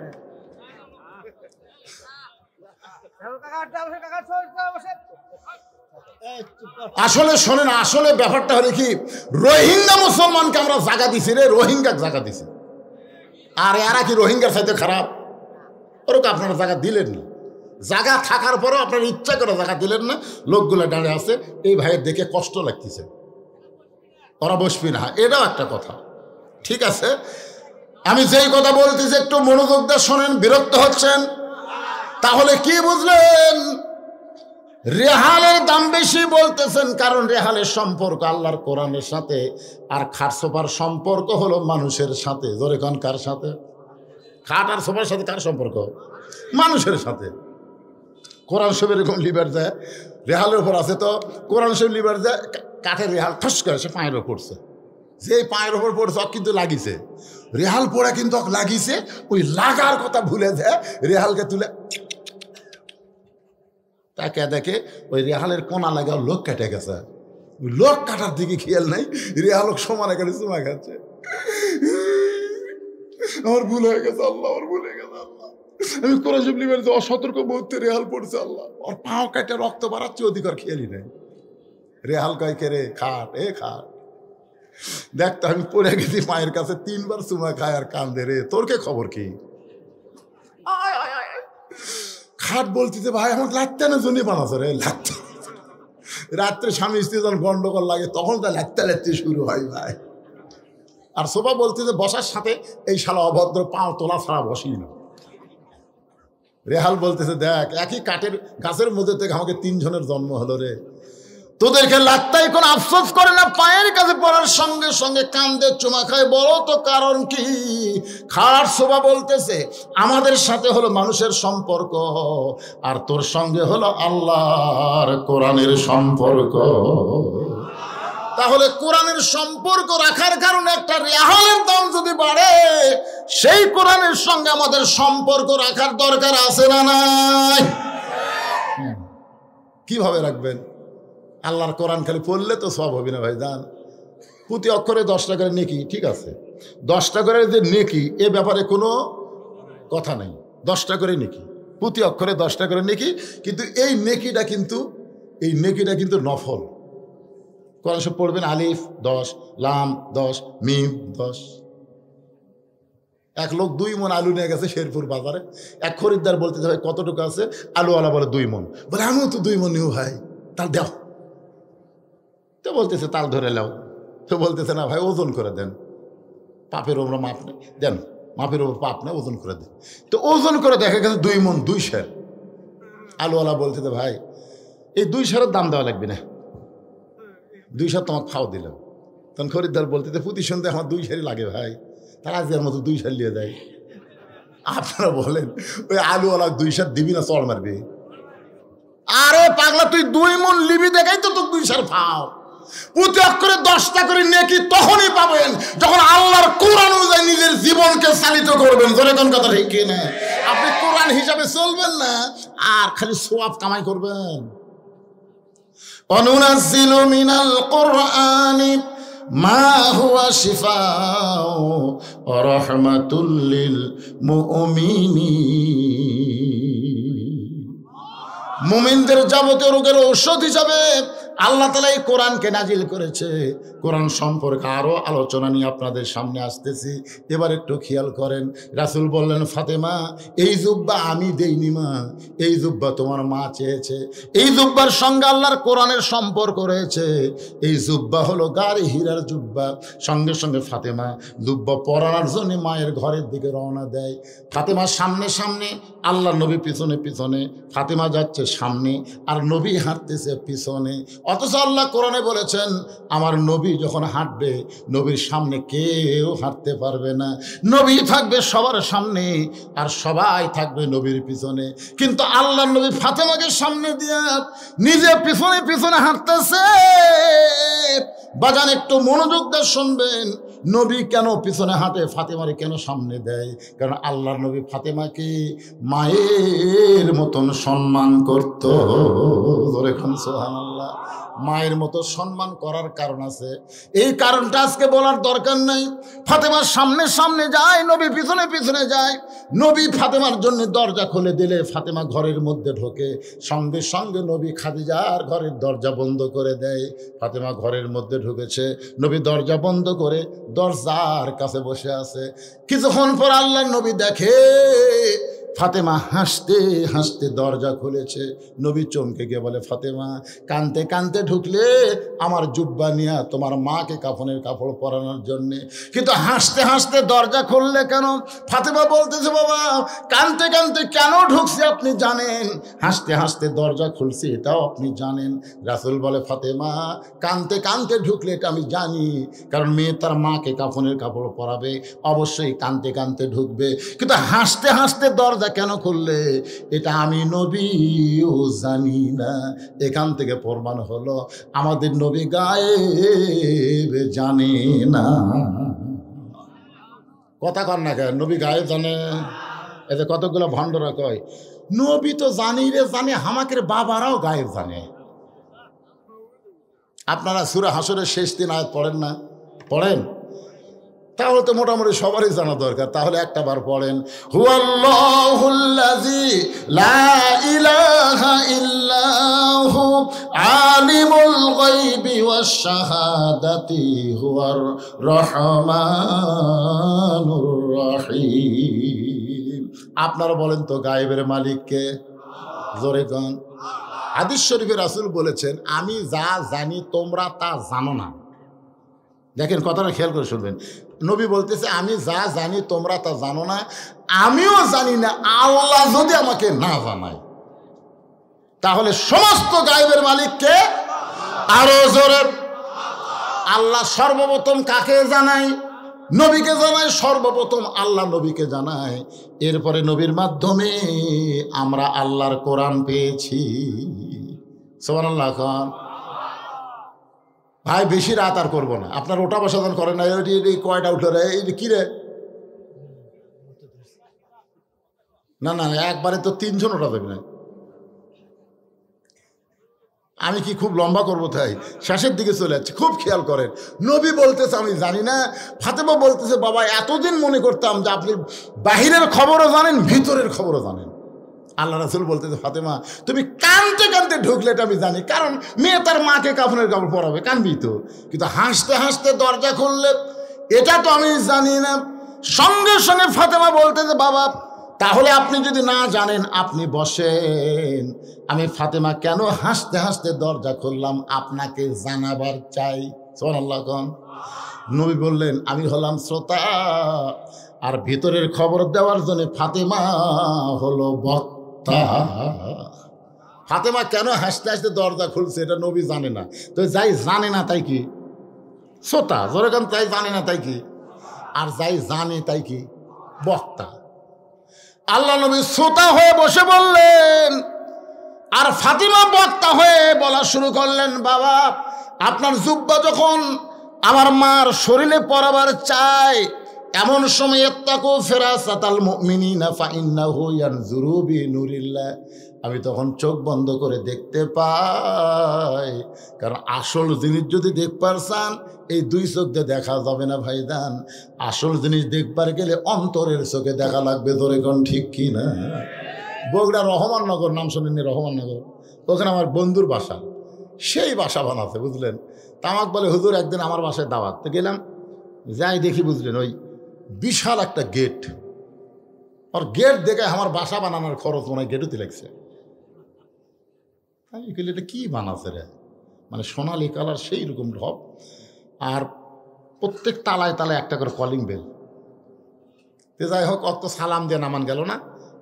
আসলে শোনেন, আসলে ব্যাপারটা হলে কি, রোহিঙ্গা মুসলমানকে আমরা জায়গা দিছি রে, রোহিঙ্গা জায়গা দিছি। আর এরা কি রোহিঙ্গার সাথে খারাপ? ওরকম আপনারা জায়গা দিলেন না, জায়গা থাকার পরেও আপনার ইচ্ছা করে জায়গা দিলেন না। লোকগুলো দাঁড়িয়ে আছে, এই ভাইয়ের দেখে কষ্ট লাগতেছে, ওরা বসবি না, এটাও একটা কথা। ঠিক আছে, আমি যেই কথা বলতেছি একটু মনোযোগ দিয়ে শোনেন, বিরক্ত হচ্ছেন। তাহলে কি বুঝলেন? রেহালের দাম বেশি বলতেছেন কারণ রেহালের সম্পর্ক আল্লাহর কোরআনের সাথে, আর খাট সোফার সম্পর্ক হলো মানুষের সাথে। জোরে কোন, কার সাথে? খাট আর সোফার সাথে কার সম্পর্ক? মানুষের সাথে। কোরআন শরীফ এরকম লিভার যায়, রেহালের উপর আছে, তো কোরআন শরীফ লিভার যায়, কাঠের রেহাল ঠস করে সে পায়ের ওপর পড়ছে। যে পায়ের ওপর পড়ছে কিন্তু লাগিছে, রেহাল পড়া কিন্তু লাগিছে, ওই লাগার কথা ভুলে যায়, রেহালকে তুলে তাকে দেখে ওই রেহালের কোনা লাগা লোক কেটে গেছে। ওই লোক কাটার দিকে খেয়াল নাই, রেহাল সমান এখানে চুমা খাচ্ছে। আমার ভুল হয়ে গেছে আল্লাহ, আমার ভুল হয়ে গেছে আল্লাহ। আমি কোরআন শরীফ লিবার যে অসতর্ক মুহূর্তে রেহাল পড়ছে আল্লাহ, ওর পাও কাটে রক্ত বাড়াচ্ছে, অধিকার খেয়ালই নাই। রেহাল কয় কে রে, খাট এ খাট। দেখতো আমি পড়ে গেছি মায়ের কাছে, 3 বার চুমা খায় আর কান্দে রে, তোর কে খবর কি? খাট বলতেছে, ভাই আমার লাগতে না জন্য বানাচ্ছে রে, লাগতে। রাত্রে স্বামী স্ত্রী যখন গন্ডগোল লাগে তখন তা লাগতে শুরু হয় ভাই। আর সোফা বলতেছে, বসার সাথে এই শালা অভদ্র পাও তোলা ছাড়া বসি না। রেহাল বলতেছে, দেখ একই কাঠের গাছের মধ্যে থেকে আমাকে 3 জনের জন্ম হলো রে, তোদেরকে লাগতাই কোন আফসোস করে না, পায়ের কাছে পড়ার সঙ্গে সঙ্গে কান্দে চুমা খায়, বলো তো কারণ কি? খাট সোফা বলতেছে, আমাদের সাথে হলো মানুষের সম্পর্ক, আর তোর সঙ্গে হলো আল্লাহর কোরআনের সম্পর্ক। তাহলে কোরআনের সম্পর্ক রাখার কারণে একটা রেহালের দাম যদি বাড়ে, সেই কোরআনের সঙ্গে আমাদের সম্পর্ক রাখার দরকার আছে না নাই? কিভাবে রাখবেন? আল্লাহর কোরআন খালি পড়লে তো সব হবে না ভাই, জান। প্রতি অক্ষরে 10 টাকার নেকি, ঠিক আছে, 10 টাকার যে নেকি, এ ব্যাপারে কোনো কথা নেই। 10 টাকার নেকি, প্রতি অক্ষরে 10 টাকার নেকি, কিন্তু এই নেকিটা কিন্তু নফল। কোরআন সব পড়বেন, আলিফ 10, লাম 10, মিম 10। এক লোক 2 মণ আলু নিয়ে গেছে শেরপুর বাজারে, এক খরিদ্দার বলতে ভাই কতটুকু আছে? আলুওয়ালা বলে 2 মণ। বলে আমিও তো 2 মণ নিও ভাই, তাহলে দাও। তো বলতেছে তাল ধরে লাও। তো বলতেছে না ভাই ওজন করে দেন, পাপের ওপর মাপ নেই, দেন মাপের ওপর পাপ নেই, ওজন করে দেন। তো ওজন করে দেখা গেছে 2 মণ 2 সের। আলুওয়ালা বলতেছে ভাই এই 2 সেরের দাম দেওয়া লাগবে না, 2 সের তোমাকে খাও দিলাম। তখন খরিদ্দার বলতেছে প্রতি সন্ধ্যে আমার 2 সেরই লাগে ভাই, তার আজকের মতো 2 সের নিয়ে যায়। আপনারা বলেন ওই আলুওয়ালা 2 সের দিবি না চড় মারবি? আরে পাগলা, তুই 2 মণ লিবি দেখাই তো তোর 2 সের খাও। প্রতি অক্ষরে 10 টাকা করে নেকি তখনই পাবেন যখন আল্লাহর কোরআন অনুযায়ী নিজের জীবনকে চালিত করবেন। ধরে কোন কথা ঠিক না? আপনি কোরআন হিসাবে চলবেন না, আর খালি সওয়াব কামাই করবেন। অনুনাজ্জিলু মিনাল কুরআনি মা হুয়া শিফাউ ওয়া রাহমাতুল লিল মুমিনিন। মুমিনদের যাবতীয় রোগের ঔষধ হিসাবে আল্লাহ তাআলা এই কোরআনকে নাজিল করেছে। কোরআন সম্পর্কে আরো আলোচনা নিয়ে আপনাদের সামনে আসতেছি। এবার একটু খেয়াল করেন, রাসূল বললেন, ফাতেমা এই জুব্বা আমি দেইনি মা, এই জুব্বা তোমার মা চেয়েছে। এই জুব্বার সঙ্গে আল্লাহর কোরআনের সম্পর্ক রয়েছে। এই জুব্বা হলো গাড়ি হীরার জুব্বা। সঙ্গে সঙ্গে ফাতেমা জুব্বা পরানোর জন্য মায়ের ঘরের দিকে রওনা দেয়। ফাতেমা সামনে সামনে, আল্লাহর নবী পিছনে পিছনে। ফাতেমা যাচ্ছে সামনে আর নবী হাঁটতেছে পিছনে। অথচ আল্লাহ কোরআনে বলেছেন, আমার নবী যখন হাঁটবে, নবীর সামনে কেউ হাঁটতে পারবে না। নবী থাকবে সবার সামনে আর সবাই থাকবে নবীর পিছনে। কিন্তু আল্লাহর নবী ফাতেমাকে সামনে দিয়ে নিজে পিছনে পিছনে হাঁটতেছে। বাজান একটু মনোযোগ দিয়ে শুনবেন, নবী কেন পিছনে হাঁটে, ফাতেমারে কেন সামনে দেয়? কারণ আল্লাহর নবী ফাতেমাকে মায়ের মতন সম্মান করত। ধরে খান সুবহানাল্লাহ। মায়ের মতো সম্মান করার কারণ আছে। এই কারণটা আজকে বলার দরকার নাই। ফাতেমার সামনে সামনে যায়, নবী পিছনে পিছনে যায়। নবী ফাতেমার জন্য দরজা খুলে দিলে ফাতেমা ঘরের মধ্যে ঢোকে। সঙ্গে সঙ্গে নবী খাদিজার ঘরের দরজা বন্ধ করে দেয়। ফাতেমা ঘরের মধ্যে ঢুকেছে, নবী দরজা বন্ধ করে দরজার কাছে বসে আছে। কিছুক্ষণ পর আল্লাহর নবী দেখে ফাতেমা হাসতে হাসতে দরজা খুলেছে। নবী চমকে গিয়ে বলে, ফাতেমা কানতে কানতে ঢুকলে আমার জুব্বা নিয়ে তোমার মাকে কাফনের কাপড় পরানোর জন্যে, কিন্তু হাসতে হাসতে দরজা খুললে কেন? ফাতেমা বলতেছে, বাবা কানতে কানতে কেন ঢুকছি আপনি জানেন, হাসতে হাসতে দরজা খুলছি এটাও আপনি জানেন। রাসূল বলে, ফাতেমা কানতে কানতে ঢুকলে এটা আমি জানি, কারণ মেয়ে তার মাকে কাফনের কাপড় পরাবে, অবশ্যই কানতে কানতে ঢুকবে। কিন্তু হাসতে হাসতে দরজা কেন খুললে এটা আমি নবীও জানি না। এখান থেকে প্রমাণ হলো আমাদের নবী গায়েব জানে না। কথা কর না কেন, নবী গায়েব জানে? এতে কতগুলো ভণ্ডরা কয় নবী তো জানি রে জানে, আমাদের বাবারাও গায়েব জানে। আপনারা সূরা হাসরের শেষ 3 আয়াত পড়েন না? পড়েন? তাহলে তো মোটামুটি সবারই জানা দরকার। তাহলে একটা বার পড়েন, হুয়াল্লাহুল্লাযী লা ইলাহা ইল্লাহু আলিমুল গায়বি ওয়াশ শাহাদাতি হুয়ার রহমানুর রহিম। আপনারা বলেন তো গায়েবের মালিক কে? জোরে কোন? হাদিস শরীফে রাসূল বলেছেন, আমি যা জানি তোমরা তা জানো না। দেখেন কথাটা খেয়াল করে শুনবেন। নবী বলতেছে, আমি যা জানি তোমরা তা জানো না, আমিও জানি না আল্লাহ যদি আমাকে না জানায়। তাহলে সমস্ত গায়েবের মালিক কে? আরো জোরে। আল্লাহ সর্বপ্রথম কাকে জানায়? নবীকে জানায়। সর্বপ্রথম আল্লাহ নবীকে জানায়, এরপরে নবীর মাধ্যমে আমরা আল্লাহর কোরআন পেয়েছি। সুবহানাল্লাহ। খান ভাই বেশি রাত আর করবো না, আপনার ওটা বসাদন করেন না। কয়টা উঠে রে, এই কি রে? না না একবারে তো 3 জন ওটা দেবে না। আমি কি খুব লম্বা করবো? তাই শেষের দিকে চলে যাচ্ছে, খুব খেয়াল করেন। নবী বলতেছে আমি জানি না। ফাতেমা বলতেছে, বাবা এতদিন মনে করতাম যে আপনি বাহিরের খবরও জানেন, ভিতরের খবরও জানেন। আল্লাহ রাসূল বলতেছে, ফাতেমা তুমি কানতে কানতে ঢুকলে এটা আমি জানি, কারণ মেয়ে তার মাকে কাফনের কাপড় পরাবে, কানবি তো। কিন্তু হাসতে হাসতে দরজা খুললে এটা তো আমি জানি না। সঙ্গে সঙ্গে ফাতেমা বলতেছে, বাবা তাহলে আপনি যদি না জানেন আপনি বসেন। আমি ফাতেমা কেন হাসতে হাসতে দরজা খুললাম আপনাকে জানাবার চাই। সুবহানাল্লাহ। কোন নবী বললেন, আমি হলাম শ্রোতা, আর ভিতরের খবর দেওয়ার জন্য ফাতেমা হলো বক্তা। ফাতেমা কেন হাসতে হাসতে দরজা খুলছে এটা নবী জানে না, তো যাই জানে না তাই কি শ্রোতা। যেরকম তাই জানে না তাই কি, আর যাই জানে তাই কি বক্তা। আল্লাহ নবী শ্রোতা হয়ে বসে বললেন, আর ফাতিমা বক্তা হয়ে বলা শুরু করলেন, বাবা আপনার জুব্বা যখন আমার মার শরীরে পরাবার চাই, এমন সময় ইত্তাকু ফিরাসাতাল মুমিনিনা ফাইন্নাহু ইয়ানজুরু বিনুরিল্লাহ, আমি তখন চোখ বন্ধ করে দেখতে পাই। কারণ আসল জিনিস যদি দেখবার চান এই দুই চোখ দিয়ে দেখা যাবে না ভাইদান, আসল জিনিস দেখবার গেলে অন্তরের চোখে দেখা লাগবে। ধরে কোন ঠিক কি না? বগুড়া রহমাননগর নাম শোনেননি? রহমাননগর, ওখানে আমার বন্ধুর বাসা, সেই বাসা বানাতে বুঝলেন। তামাক বলে হুজুর একদিন আমার বাসায় দাওয়াত, তো গেলাম, যাই দেখি বুঝলেন ওই বিশাল একটা গেট, আর গেট দেখে আমার বাসা বানানোর খরচ মনে হয় গেটুতে লাগছে। আমি বলি এটা কী বানাচ্ছে রে, মানে সোনালি কালার সেই রকম ঢপ, আর প্রত্যেক তালায় তালায় একটা করে কলিং বেল। তো যাই হোক, অত সালাম দিয়ে নামান গেল না,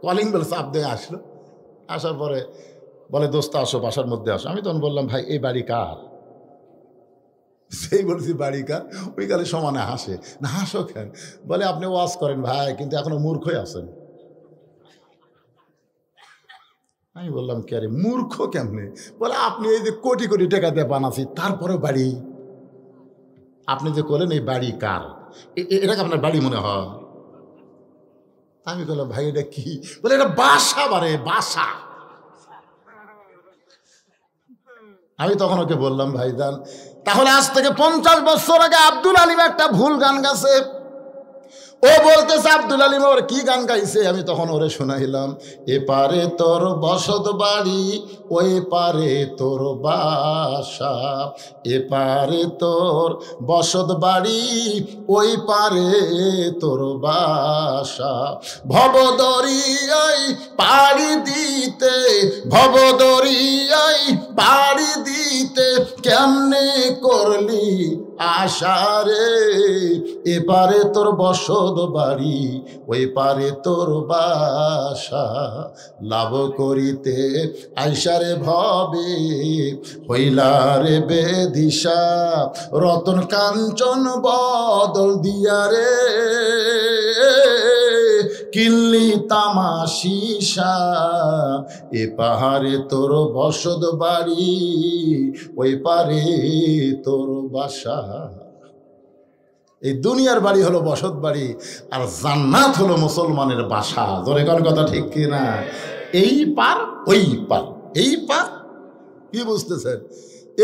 কলিং বেল চাপ দিয়ে আসলো। আসার পরে বলে দোস্ত আসো, বাসার মধ্যে আসো। আমি তখন বললাম ভাই এই বাড়ি কার? সেই বলছি বাড়ি কার, ওই কালে সমানে হাসে। না হাসো কেন? বলে আপনি ওয়াজ করেন ভাই, কিন্তু এখনো মূর্খই আছেন। আমি বললাম কে রে মূর্খ কেমনে? বলে আপনি এই যে কোটি কোটি টাকা দিয়ে বানাচ্ছি তারপরে বাড়ি, আপনি যে করলেন এই বাড়ি কার, এটাকে আপনার বাড়ি মনে হয়? আমি বললাম ভাই এটা কি? বলে এটা বাসা, বারে বাসা। আমি তখন ওকে বললাম ভাইজান তাহলে আজ থেকে 50 বছর আগে আব্দুল আলিম একটা ভুল গান গাছে। ও বলতেছে আব্দুল আলিম ওর কি গান গাইছে, আমি তখন ওরে শোনাইলাম, এপারে তোর বসত বাড়ি, ওই পারে তোর বাসা, এপারে তোর বসত বাড়ি, ওই পারে তোর বাসা, ভবদরিয়ায় পাড়ি দিতে, ভবদরিয়ায় পাড়ি দিতে কেমনে করলি আশারে, এপারে তোর বসত বাড়ি, ওই পারে তোর বাসা, লাভ করিতে আইসারে ভবে, হইলারে বেদিশা, রতন কাঞ্চন বদল দিয়ারে, কিল্লি তামাশিসা, এ পাহাড়ে তোর বসত বাড়ি, ওই পারে তোর বাসা। এই দুনিয়ার বাড়ি হলো বসত বাড়ি, আর জান্নাত হলো মুসলমানের বাসা। ধরে কোন কথা ঠিক কিনা? এই পার ওই পার, এই পার কি বুঝতেছেন?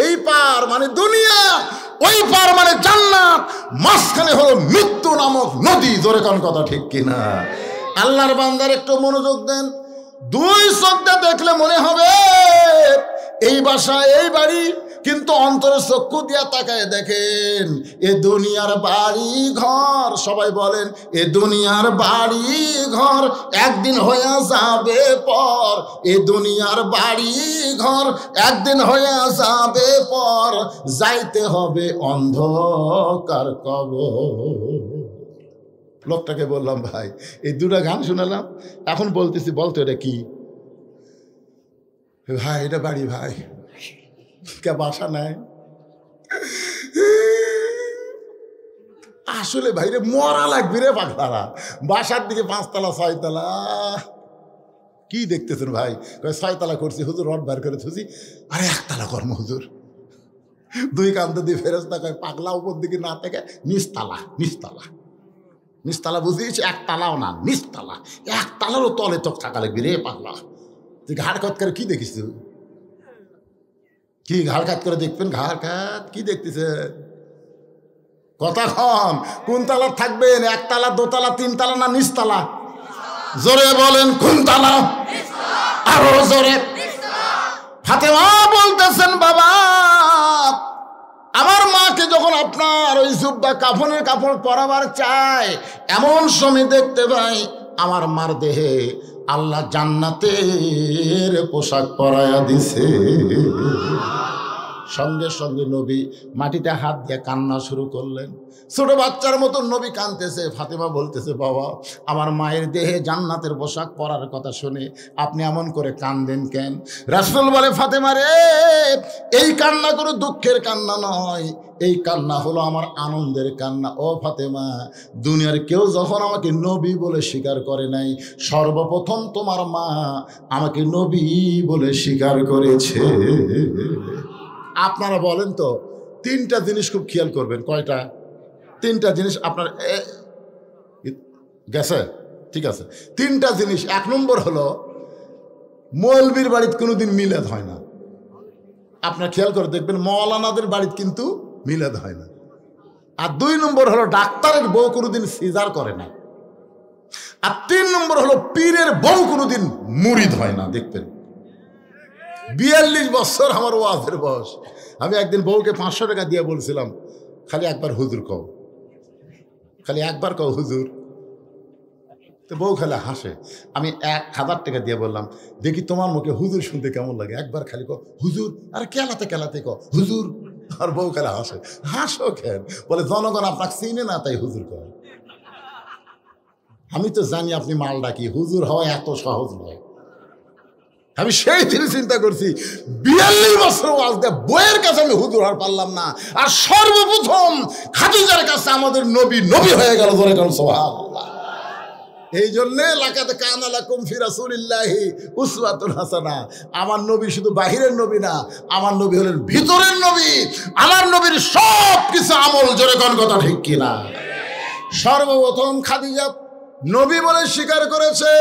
এই পার মানে দুনিয়া, ওই পার মানে জান্নাত, মাঝখানে হলো মৃত্যু নামক নদী। ধরে কোন কথা ঠিক কিনা? আল্লাহর বান্দার একটু মনোযোগ দেন, দুই চোখ দিয়ে দেখলে মনে হবে এই বাসা এই বাড়ি, কিন্তু অন্তরের চক্ষু দিয়া তাকায় দেখেন এ দুনিয়ার বাড়ি ঘর। সবাই বলেন এ দুনিয়ার বাড়ি ঘর একদিন হয়ে যাবে পর, এ দুনিয়ার বাড়ি ঘর একদিন হয়ে যাবে পর, যাইতে হবে অন্ধকার কবর। লোকটাকে বললাম ভাই এই দুটা গান শুনালাম, এখন বলতেছি বলতো এটা কি? ভাই এটা বাড়ি ভাই, কে বাসা নাই। আসলে ভাই রে মরা লাগবে রে পাখলারা, বাসার দিকে 5 তলা 6 তলা কি দেখতেছেন ভাই? 6 তলা করছি হুজুর, রড বার করে থুছি, আরে 1 তলা কর্ম হুজুর। 2 কান্ত দিয়ে ফেরেশতা কয় পাগলা উপর দিকে না থেকে নিচতলা, নিচতলা, নিচতলা বুঝিয়েছি, 1 তালাও না নিচতলা, 1 তালারও তলে চোখ থাকা লাগবে রে পাগলা। তুই ঘাড় কাত করে কি দেখিস? কি ঘাড় কাত করে দেখবেন? ঘাড় কাত কি দেখতেছে? কথা কম, কোন তালা থাকবেন? 1 তালা 2 তালা 3 তালা না নিচতলা? জোরে বলেন কোন তালা? আরো জোরে। ফাতেমা বলতেছেন বাবা আমার মাকে যখন আপনার ওই জুব্বা কাফনের কাপড় পরাবার চায়, এমন সময় দেখতে পাই আমার মার দেহে আল্লাহ জান্নাতের পোশাক পরায়া দিছে। সঙ্গে সঙ্গে নবী মাটিতে হাত দিয়ে কান্না শুরু করলেন, ছোট বাচ্চার মতো নবী কাঁদতেছে। ফাতেমা বলতেছে বাবা আমার মায়ের দেহে জান্নাতের পোশাক পরার কথা শুনে আপনি এমন করে কাঁদেন কেন? রাসূল বলে ফাতেমা রে এই কান্না কোনো দুঃখের কান্না নয়, এই কান্না হলো আমার আনন্দের কান্না। ও ফাতেমা দুনিয়ার কেউ যখন আমাকে নবী বলে স্বীকার করে নাই, সর্বপ্রথম তোমার মা আমাকে নবী বলে স্বীকার করেছে। আপনারা বলেন তো 3টা জিনিস খুব খেয়াল করবেন। কয়টা? 3টা জিনিস আপনার গেছে? ঠিক আছে, তিনটা জিনিস। এক নম্বর হলো মৌলবীর বাড়িতে কোনোদিন মিলাদ হয় না। আপনার খেয়াল করে দেখবেন মৌলানাদের বাড়িতে কিন্তু মিলাদ হয় না। আর দুই নম্বর হলো ডাক্তারের বউ কোনোদিন সিজার করে না। আর তিন নম্বর হলো পীরের বউ কোনোদিন মুরিদ হয় না। দেখবেন 42 বছর আমার ওয়াজের বয়স। আমি একদিন বউকে 500 টাকা দিয়ে বলছিলাম, খালি একবার হুজুর কও, খালি একবার কও হুজুর। তো বউ খালি হাসে। আমি 1000 টাকা দিয়ে বললাম, দেখি তোমার মুখে হুজুর শুনতে কেমন লাগে, একবার খালি কও হুজুর। আর কেলাতে কেলাতে কও হুজুর। আর বউ খালি হাসে। হাসো কেন? বলে জনগণ আপনাকে চিনে না তাই হুজুর কয়। আমি তো জানি আপনি মাল ডাকি, হুজুর হওয়া এত সহজ নয়। আমি সেই দিন চিন্তা করছি 42 বছর ওয়াজ দিয়ে বইয়ের কাছে আমি হুজুর হওয়ার পারলাম না, আর সর্বপ্রথম খাদিজার কাছে আমাদের নবী হয়ে গেল। জোরে কারণ সুবহানাল্লাহ। এই জন্যে লাকাদ কানা লাকুম ফি রাসূলিল্লাহি উসওয়াতুন হাসানাহ। আমার নবী শুধু বাহিরের নবী না, আমার নবী হলেন ভিতরের নবী। আমার নবীর সব কিছু আমল, জোরে কোন কথা ঠিক কিনা? সর্বপ্রথম খাদিজা নবী বলে স্বীকার করেছে।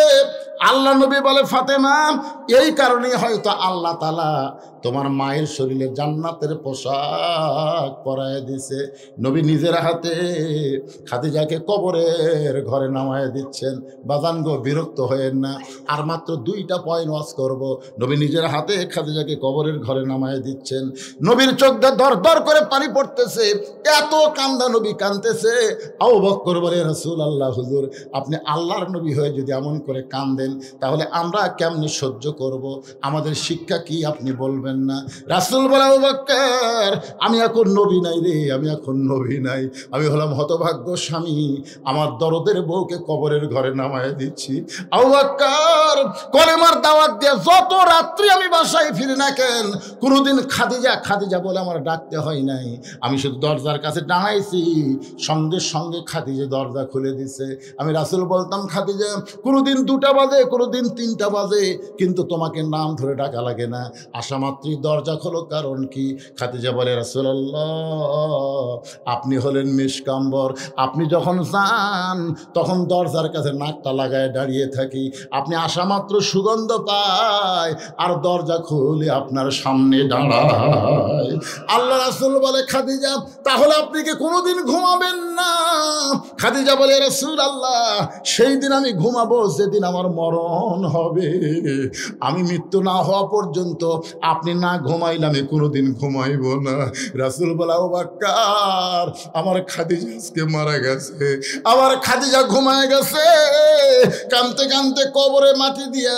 আল্লাহ নবী বলে ফাতেমা, এই কারণেই হয়তো আল্লাহ তাআলা তোমার মায়ের শরীরে জান্নাতের পোশাক পরায় দিছে। নবী নিজের হাতে খাদিজাকে কবরের ঘরে নামায় দিচ্ছেন। বাজান গো, বিরক্ত হয়েন না, আর মাত্র 2টা পয়েন্ট ওয়াজ করব। নবী নিজের হাতে খাদিজাকে কবরের ঘরে নামায় দিচ্ছেন। নবীর চোখ দিয়ে দর দর করে পানি পড়তেছে, এত কান্দা নবী কাঁদতেছে। আবু বকর বলে, রাসূলুল্লাহ, হুজুর আপনি আল্লাহর নবী হয়ে যদি এমন করে কাঁদেন তাহলে আমরা কেমনে সহ্য করব? আমাদের শিক্ষা কি আপনি বলবেন না? রাসূল বলে, আবু বকর আমি এখন নবী নাই রে, আমি এখন নবী নাই। আমি হলাম হতভাগ্য স্বামী, আমার দরদের বউকে কবরের ঘরে নামায় দিচ্ছি। আবু বকর কলেমার দাওয়াত দিয়ে যত রাত্রি আমি বাসায় ফিরি না কেন, কোনোদিন খাদিজা খাদিজা বলে আমার ডাকতে হয় নাই। আমি শুধু দরজার কাছে দাঁড়াইছি, সঙ্গে সঙ্গে খাদিজা দরজা খুলে দিছে। আমি রাসূল বলতাম, খাদিজা কোনোদিন 2টা বাজে, কোনোদিন 3টা বাজে, কিন্তু তোমাকে নাম ধরে ডাকা লাগে না, আসা মাত্রই দরজা খোলো। কারণ কি? খাদিজা বলে, রাসূলুল্লাহ আপনি হলেন মিশকাম্বর, আপনি যখন যান তখন দরজার কাছে নাকটা লাগায় দাঁড়িয়ে থাকি, আপনি আসা মাত্র সুগন্ধ পায় আর দরজা খুলে আপনার সামনে দাঁড়ায়। আল্লাহ রাসূল বলে, খাদিজা তাহলে আপনি কি কোনোদিন ঘুমাবেন না? খাদিজা বলে, রাসূলুল্লাহ সেই দিন আমি ঘুমাবো যেদিন আমার মরণ হবে। আমি মৃত্যু না হওয়া পর্যন্ত আপনি না ঘুমাইলে আমি কোনোদিন ঘুমাইব না। রাসূল বলে, আবু বকর আমার খাদিজা আজকে মারা গেছে, আমার খাদিজা ঘুমায় গেছে। কাঁদতে কাঁদতে কবরে মাটি দিয়া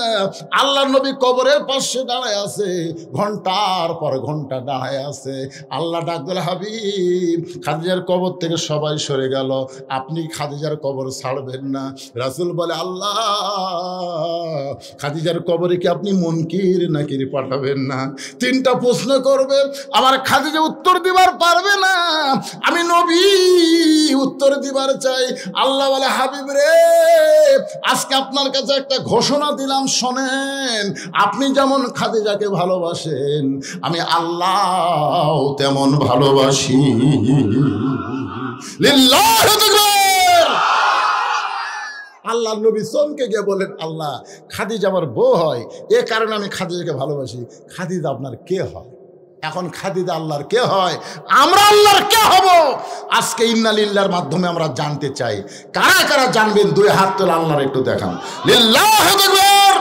আল্লাহর নবী কবরের পাশে দাঁড়ায় আছে, ঘন্টার পর ঘন্টা দাঁড়ায় আছে। আল্লাহ ডাক দিল, হাবিব খাদিজার কবর থেকে সবাই সরে গেল, আপনি খাদিজার কবর ছাড়বেন না। রাসূল বলে, আল্লাহ খাদিজার কবরে কি আপনি মুনকির নাকির পাঠাবেন না? 3টা প্রশ্ন করবে, আমার খাদিজা উত্তর দিবার পারবে না। আমি নবী উত্তর দিবার চাই। আল্লাহ বলে, হাবিব রে আজকে আপনার কাছে একটা ঘোষণা দিলাম, শোনেন। আপনি যেমন খাদিজাকে ভালোবাসেন আমি আল্লাহ তেমন ভালোবাসি। লিল্লাহি তাকবীর। আল্লাহ নবী চমকে গিয়ে বলেন, আল্লাহ খাদিজা আমার বউ হয়, এ কারণে আমি খাদিজাকে ভালোবাসি। খাদিজা আপনার কে হয়? এখন খাদিজা আল্লাহর কে হয়? আমরা আল্লাহর কে হব? আজকে ইন্না লিল্লাহর মাধ্যমে আমরা জানতে চাই। কারা কারা জানবেন? 2 হাত তোলা, আল্লাহর একটু দেখান। লিল্লাহি তাকবীর।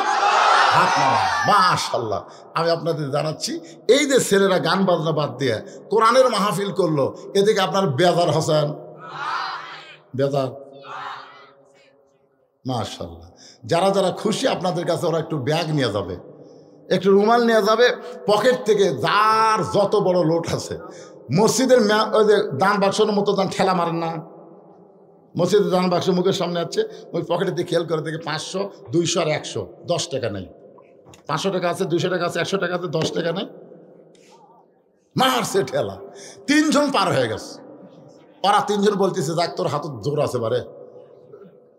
হাত নাড়া। মাশাআল্লাহ। আমি আপনাদের জানাচ্ছি, এই যে ছেলেরা গান বাজনা বাদ দিয়ে কোরআনের মাহফিল করলো, এদিকে আপনার বেজার হোসেন? বেজার? মাশাআল্লাহ। যারা যারা খুশি আপনাদের কাছে ওরা একটু ব্যাগ নিয়ে যাবে, একটু রুমাল নিয়ে যাবে, পকেট থেকে যার যত বড় লোট আছে। মসজিদের ওই যে দান বাক্সের মতো দান ঠেলা মারেন না, মসজিদের দান বাক্স মুখের সামনে আছে, ওই পকেটে দিয়ে খেয়াল করে দেখে 500, 200 আর 100, 10 টাকা নেই। 500 টাকা আছে, 200 টাকা আছে, 100 টাকা আছে, 10 টাকা নেই। মারছে ঠেলা, 3 জন পার হয়ে গেছে। ওরা 3 জন বলতেছে, যাক তোর হাত জোর আছে বারে।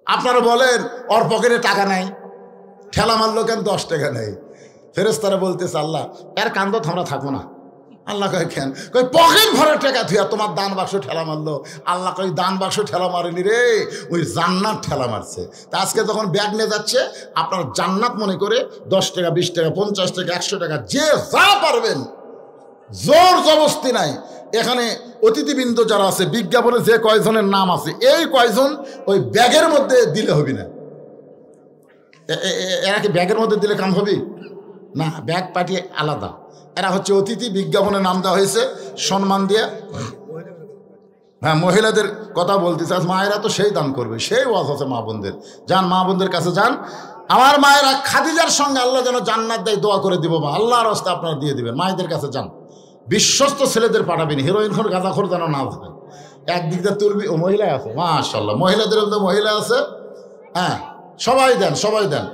আপনারা বলেন ওর পকেটে টাকা নাই, ঠেলা মারলো কেন? 10 টাকা নেই। ফেরেশতারা বলতেছে, আল্লাহ এর কান্দ আমরা থাকবো না, আল্লাহ কয় কেন? কই পকেট ভরা টাকা থুয়া তোমার দান বাক্স ঠেলা মারলো। আল্লাহ কই দান বাক্স ঠেলা মারেনি রে, ওই জান্নাত ঠেলা মারছে। তা আজকে যখন ব্যাগ নিয়ে যাচ্ছে আপনার জান্নাত মনে করে 10 টাকা 20 টাকা 50 টাকা 100 টাকা যে যা পারবেন, জোর জবস্তি নাই। এখানে অতিথিবৃন্দ যারা আছে, বিজ্ঞাপনে যে কয়জনের নাম আছে, এই কয়জন ওই ব্যাগের মধ্যে দিলে হবে না। এরা কি ব্যাগের মধ্যে দিলে কাম হবে না? ব্যাগ পাঠিয়ে আলাদা। এরা হচ্ছে অতিথি, বিজ্ঞাপনে নাম দেওয়া হয়েছে সম্মান দিয়ে। হ্যাঁ, মহিলাদের কথা বলতেছে, আজ মায়েরা তো সেই দান করবে, সেই ওয়াজ আছে মা বোনদের। যান, মা বোনদের কাছে যান। আমার মায়েরা খাদিজার সঙ্গে আল্লাহ যেন জান্নাত দেয় দোয়া করে দিব, বা আল্লাহর রাস্তা আপনারা দিয়ে দিবেন। মায়েদের কাছে যান, বিশ্বস্ত ছেলেদের পাঠাবেন, হিরোইন খোর গাঁজাখোর যেন না থাকে। একদিক দিয়ে তুলবি, ও মহিলা আছে, মাশাআল্লাহ, মহিলাদের মধ্যে মহিলা আছে। হ্যাঁ, সবাই দেন, সবাই দেন।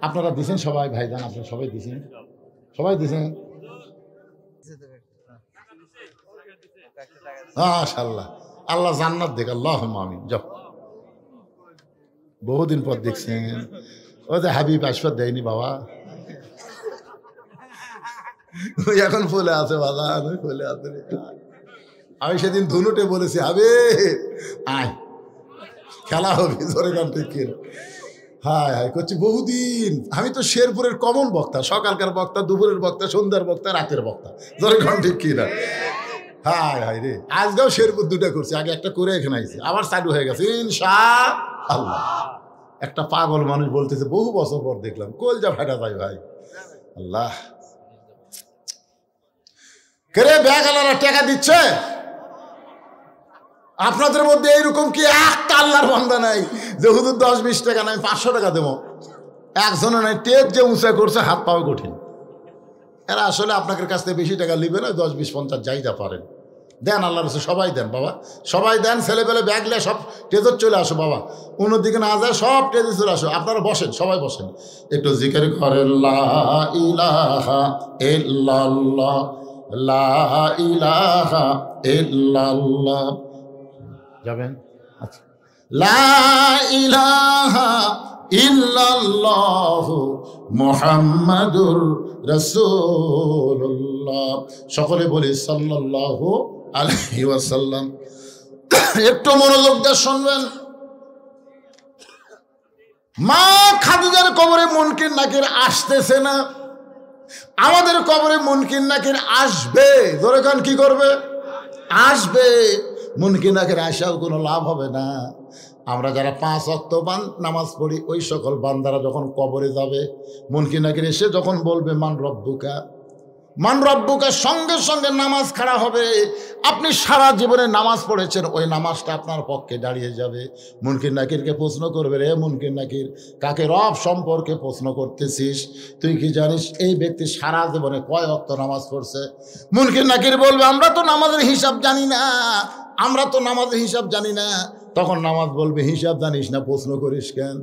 আপনারা দিছেন সবাই, ভাই যান, আপনারা সবাই দিছেন, সবাই দিছেন, মাশাআল্লাহ। আল্লাহ জান্নাত দেখ, আল্লাহুম্মা আমিন। যাও, বহুদিন পর দেখছেন। ও যে হাবিব আশফাক দেয়নি বাবা, এখন ফুলে আছে বাজার, ফুলে আছে। আমি সেদিন ধুনুটে বলেছি, হবে আয় খেলা হবে, জোরে গান ঠিক কিনা। হায় হায় করছি বহুদিন। আমি তো শেরপুরের কমন বক্তা, সকালকার বক্তা, দুপুরের বক্তা, সন্ধ্যার বক্তা, রাতের বক্তা, জোরে গান ঠিক কিনা। হায় হায় রে, আজকেও শেরপুর 2টা করছি, আগে একটা করে এখানে আইছি, আবার চালু হয়ে গেছে ইনশাআল্লাহ। একটা পাগল মানুষ বলতেছে, বহু বছর পর দেখলাম, কলজা ফাটা যায় ভাই। আল্লাহ কেরে ব্যাগওয়ালারা টাকা দিচ্ছে? আপনাদের মধ্যে এইরকম কি একটা আল্লাহর বান্দা নাই যে হুজুর 10-20 টাকা নাই 500 টাকা দেবো? একজনে নাই। টেপ যে উঁচা করছে হাত পাওয়া কঠিন। এরা আসলে আপনাদের কাছ থেকে বেশি টাকা নিবে না, 10, 20, 50 যাই যা পারেন দেন। আল্লাহর রাসূল সবাই দেন বাবা, সবাই দেন। ছেলেপেলে ব্যাগ নিয়ে সব টেজত চলে আসো বাবা, অন্যদিকে না যায়, সব টেজে চলে আসো। আপনারা বসেন, সবাই বসেন, একটু জিকির করেন, লা ইলাহা ইল্লাল্লাহ, লা ইলাহা ইল্লাল্লাহ। যাবেন? আচ্ছা, লা ইলাহা ইল্লাল্লাহু মুহাম্মাদুর রাসূলুল্লাহ। সকলে বলি সাল্লাল্লাহু আলাইহি ওয়াসাল্লাম। একটু মনোযোগ দিয়ে শুনবেন। মা খাদিজার কবরে মুনকির নাকির আসতেছে না, আমাদের কবরে মুনকির নাকির আসবে। ধরে কান কি করবে? আসবে। মুনকির নাকির আসাও কোনো লাভ হবে না। আমরা যারা 5 ওয়াক্ত নামাজ পড়ি, ওই সকল বান্দারা যখন কবরে যাবে, মুনকির নাকির এসে যখন বলবে মান রব্বুকা, মান রব্বুকা, সঙ্গে সঙ্গে নামাজ খাড়া হবে। আপনি সারা জীবনে নামাজ পড়েছেন, ওই নামাজটা আপনার পক্ষে দাঁড়িয়ে যাবে। মুনকির নাকিরকে প্রশ্ন করবে, রে মুনকির নাকির, কাকে রব সম্পর্কে প্রশ্ন করতেছিস? তুই কি জানিস এই ব্যক্তি সারা জীবনে কয় ওয়াক্ত নামাজ পড়ছে? মুনকির নাকির বলবে, আমরা তো নামাজের হিসাব জানি না, আমরা তো নামাজের হিসাব জানি না। তখন নামাজ বলবে, হিসাব জানিস না, প্রশ্ন করিস কেন?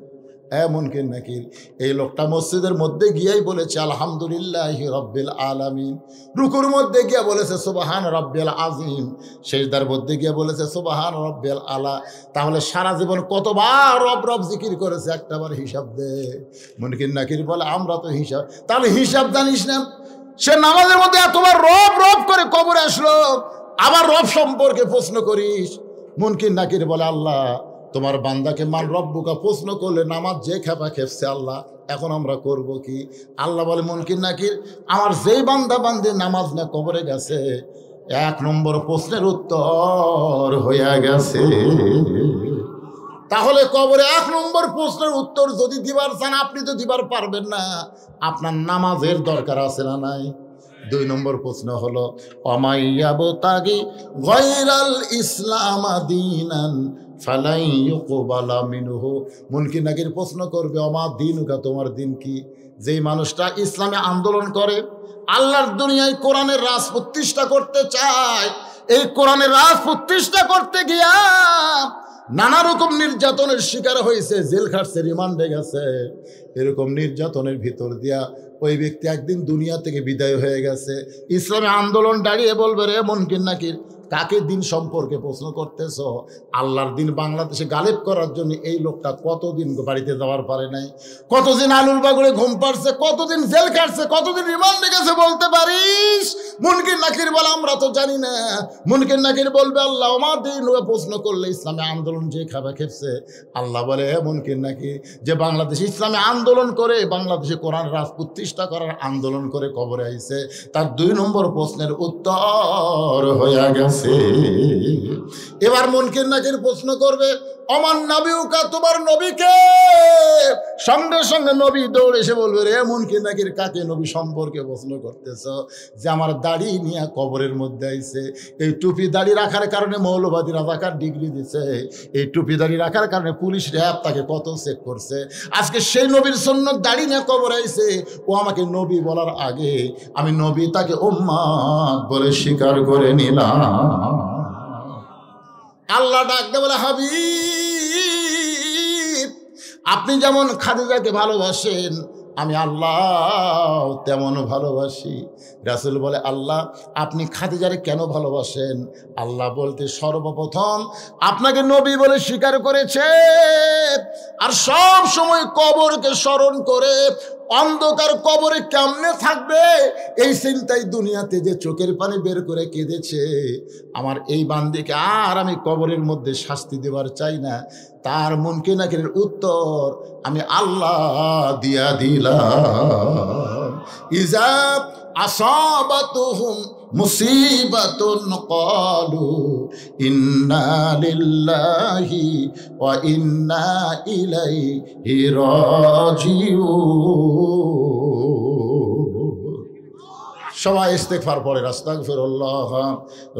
মুনকির নাকির, এই লোকটা মসজিদের মধ্যে গিয়েই বলেছে আলহামদুলিল্লাহি রব্বিল আলামিন, রুকুর মধ্যে গিয়ে বলেছে সুবহান রব্বিল আযীম, সিজদার মধ্যে গিয়ে বলেছে সুবহান রব্বিল আলা। তাহলে সারা জীবন কতবার রব রব জিকির করেছে, একটাবার হিসাব দে। মুনকির নাকির বলে, আমরা তো হিসাব, তাহলে হিসাব জানিস না? সে নামাজের মধ্যে এতবার রব রব করে কবরে আসলো, আবার রব সম্পর্কে প্রশ্ন করিস? মুনকির নাকির বলে, আল্লাহ তোমার বান্দাকে মান রব্বুকা প্রশ্ন করলে নামাজ যে খেপা খেপছে, আল্লাহ এখন আমরা করব কি? আল্লাহ বলে, মুনকির নাকির, আমার যেই বান্দা বান্দি নামাজ না কবরে গেছে, 1 নম্বর প্রশ্নের উত্তর হইয়া গেছে। তাহলে কবরে 1 নম্বর প্রশ্নের উত্তর যদি দিবার চান, আপনি তো দিবার পারবেন না, আপনার নামাজের দরকার আছে না নাই? 2 নম্বর প্রশ্ন হলো, অমাইয়াবতাগি গায়রাল ইসলাম দীনান ফালাই ইউকবালা মিনহু। মুনকির নাকির প্রশ্ন করবে, অমা দীনুকা, তোমার দিন কি? যেই মানুষটা ইসলামে আন্দোলন করে, আল্লাহর দুনিয়ায় কোরআনের রাজ প্রতিষ্ঠা করতে চায়, এই কোরআনের রাজ প্রতিষ্ঠা করতে গিয়া নানা রকম নির্যাতনের শিকার হয়েছে, জেল খাটছে, রিমান্ডে গেছে, এরকম নির্যাতনের ভিতর দিয়া ওই ব্যক্তি একদিন দুনিয়া থেকে বিদায় হয়ে গেছে। ইসলামী আন্দোলন দাঁড়িয়ে বলবে, রে মুনকির নাকির, কাকে দিন সম্পর্কে প্রশ্ন করতেছ? আল্লাহর দিন বাংলাদেশে গালেব করার জন্য এই লোকটা কতদিন বাড়িতে যাওয়ার পারে নাই, কতদিন আলুর বাগুড়ে ঘুম পাড়ছে, কতদিন জেল কাটছে, কতদিন রিমান্ডে গেছে বলতে পারিস? মুনকির নাকির বলে, আমরা তো জানি না। মুনকির নাকির বলবে, আল্লাহ আমার দিন প্রশ্ন করলে ইসলামী আন্দোলন যে খাবে খেপছে। আল্লাহ বলে, মুনকির নাকির, যে বাংলাদেশে ইসলামী আন্দোলন করে, বাংলাদেশে কোরআন রাজ প্রতিষ্ঠা করার আন্দোলন করে কবরে আইছে, তার 2 নম্বর প্রশ্নের উত্তর হয়ে গেছে। এবার মুনকির নাকির প্রশ্ন করবে, আমার নবীকা, তোমার নবীকে? সঙ্গে সঙ্গে নবী দৌড়ে এসে বলবে, রে মুনকির নাকির, কাকে নবী সম্পর্কে প্রশ্ন করতেছ? যে আমার দাড়ি নিয়ে কবরের মধ্যে আইছে, এই টুপি দাড়ি রাখার কারণে মৌলবাদী রাজাকার ডিগ্রি দিছে, এই টুপি দাড়ি রাখার কারণে পুলিশ র্যাব তাকে কত চেক করছে, আজকে সেই নবীর সুন্নাত দাড়ি নিয়ে কবর আইছে। ও আমাকে নবী বলার আগে আমি নবী তাকে উম্মত বলে স্বীকার করে নিলাম। আল্লাহ ডাকতে বলে, হাবিব, আপনি যেমন খাদিজাকে ভালোবাসেন, আমি আল্লাহ তেমন ভালোবাসি। রাসূল বলে, আল্লাহ আপনি খাদিজারে কেন ভালোবাসেন? আল্লাহ বলতে, সর্বপ্রথম আপনাকে নবী বলে স্বীকার করেছে, আর সব সময় কবরকে স্মরণ করে অন্ধকার কবরে কেমনে থাকবে এই চিন্তায় দুনিয়াতে যে চোখের পানি বের করে কেঁদেছে। আমার এই বান্দিকে আর আমি কবরের মধ্যে শাস্তি দেওয়ার চাই না। তার মুনকির নাকিরের উত্তর আমি আল্লাহ দিয়া দিলাম। ইজা আসাবাতুহুম মুসিবাতুন ক্বালু ইন্না লিল্লাহি ওয়া ইন্না ইলাইহি রাজিউন। সবাই ইস্তেগফার পড়ে, আস্তাগফিরুল্লাহ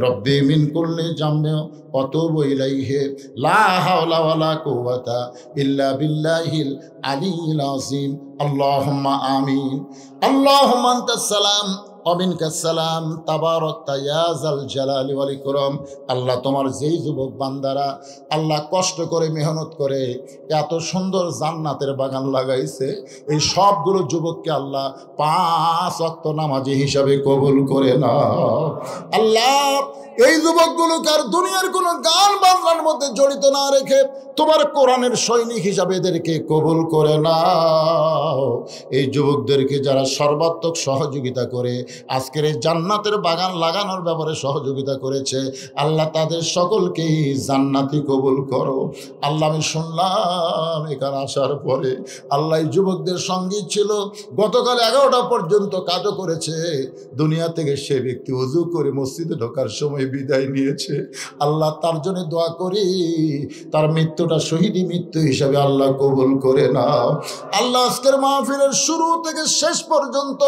রব্বি মিন কুল্লি জামবি ওয়া তুবু ইলাইহি লা হাওলা ওয়ালা কুওয়াতা ইল্লা বিল্লাহিল আলিয়্যিল আযীম। আল্লাহুম্মা আমিন। আল্লাহুম্মা আনতাস সালাম ওয়া মিনকাস সালাম তাবারাকতা ইয়া যাল জালালি ওয়াল ইকরাম। আল্লাহ, তোমার যেই যুবক বান্দারা আল্লাহ কষ্ট করে মেহনত করে এত সুন্দর জান্নাতের বাগান লাগাইছে, এই সবগুলো যুবককে আল্লাহ 5 ওয়াক্ত নামাজি হিসাবে কবুল করে নাও। আল্লাহ, এই যুবকগুলোকে আর দুনিয়ার কোনো গান বাজনার মধ্যে জড়িত না রেখে তোমার কোরআনের সৈনিক হিসাবে এদেরকে কবুল করে নাও। এই যুবকদেরকে যারা সর্বাত্মক সহযোগিতা করে আজকের এই জান্নাতের বাগান লাগানোর ব্যাপারে সহযোগিতা করেছে, আল্লাহ তাদের সকলকেই জান্নাতি কবুল করো। আল্লাহ, আমি শুনলাম এখানে আসার পরে আল্লাহ এই যুবকদের সঙ্গী ছিল, গতকাল 11টা পর্যন্ত কাজও করেছে। দুনিয়া থেকে সে ব্যক্তি ওযু করে মসজিদে ঢোকার সময় বিদায় নিয়েছে। আল্লাহ, তার জন্য দোয়া করি তার মৃত্যুটা শহীদি মৃত্যু হিসাবে আল্লাহ কবুল করে নাও। আল্লাহ, আজকের মাহফিলের শুরু থেকে শেষ পর্যন্ত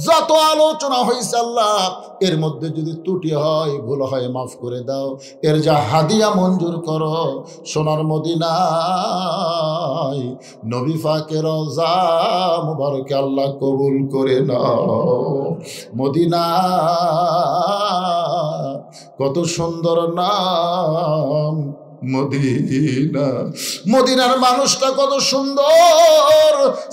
যত আলোচনা হয়েছে আল্লাহ, এর মধ্যে যদি ত্রুটি হয়, ভুল হয়, মাফ করে দাও। এর যা হাদিয়া মঞ্জুর করো সোনার মদিনায় নবী পাকের রওজা মুবারকে আল্লাহ কবুল করে নাও। মদিনা কত সুন্দর নাম মদিনা, মদিনার মানুষটা কত সুন্দর।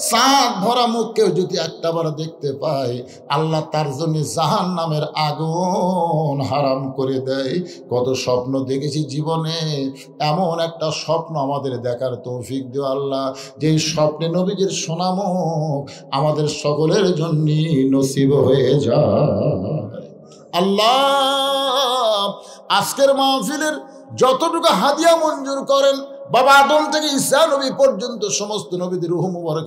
চাঁদ ভরা মুখ কেউ যদি একটাবার দেখতে পায়, আল্লাহ তার জন্য জাহান্নামের আগুন হারাম করে দেয়। কত স্বপ্ন দেখেছি জীবনে, এমন একটা স্বপ্ন আমাদের দেখার তৌফিক দিও আল্লাহ, যেই স্বপ্নে নবীজির সোনামুখ আমাদের সকলের জন্য নসিব হয়ে যায়। আল্লাহ, আজকের মাহফিলের যতটুকু হাদিয়া মঞ্জুর করেন, বাবা আদম থেকে ঈসা নবী পর্যন্ত সমস্ত নবীদের রূহ মুবারক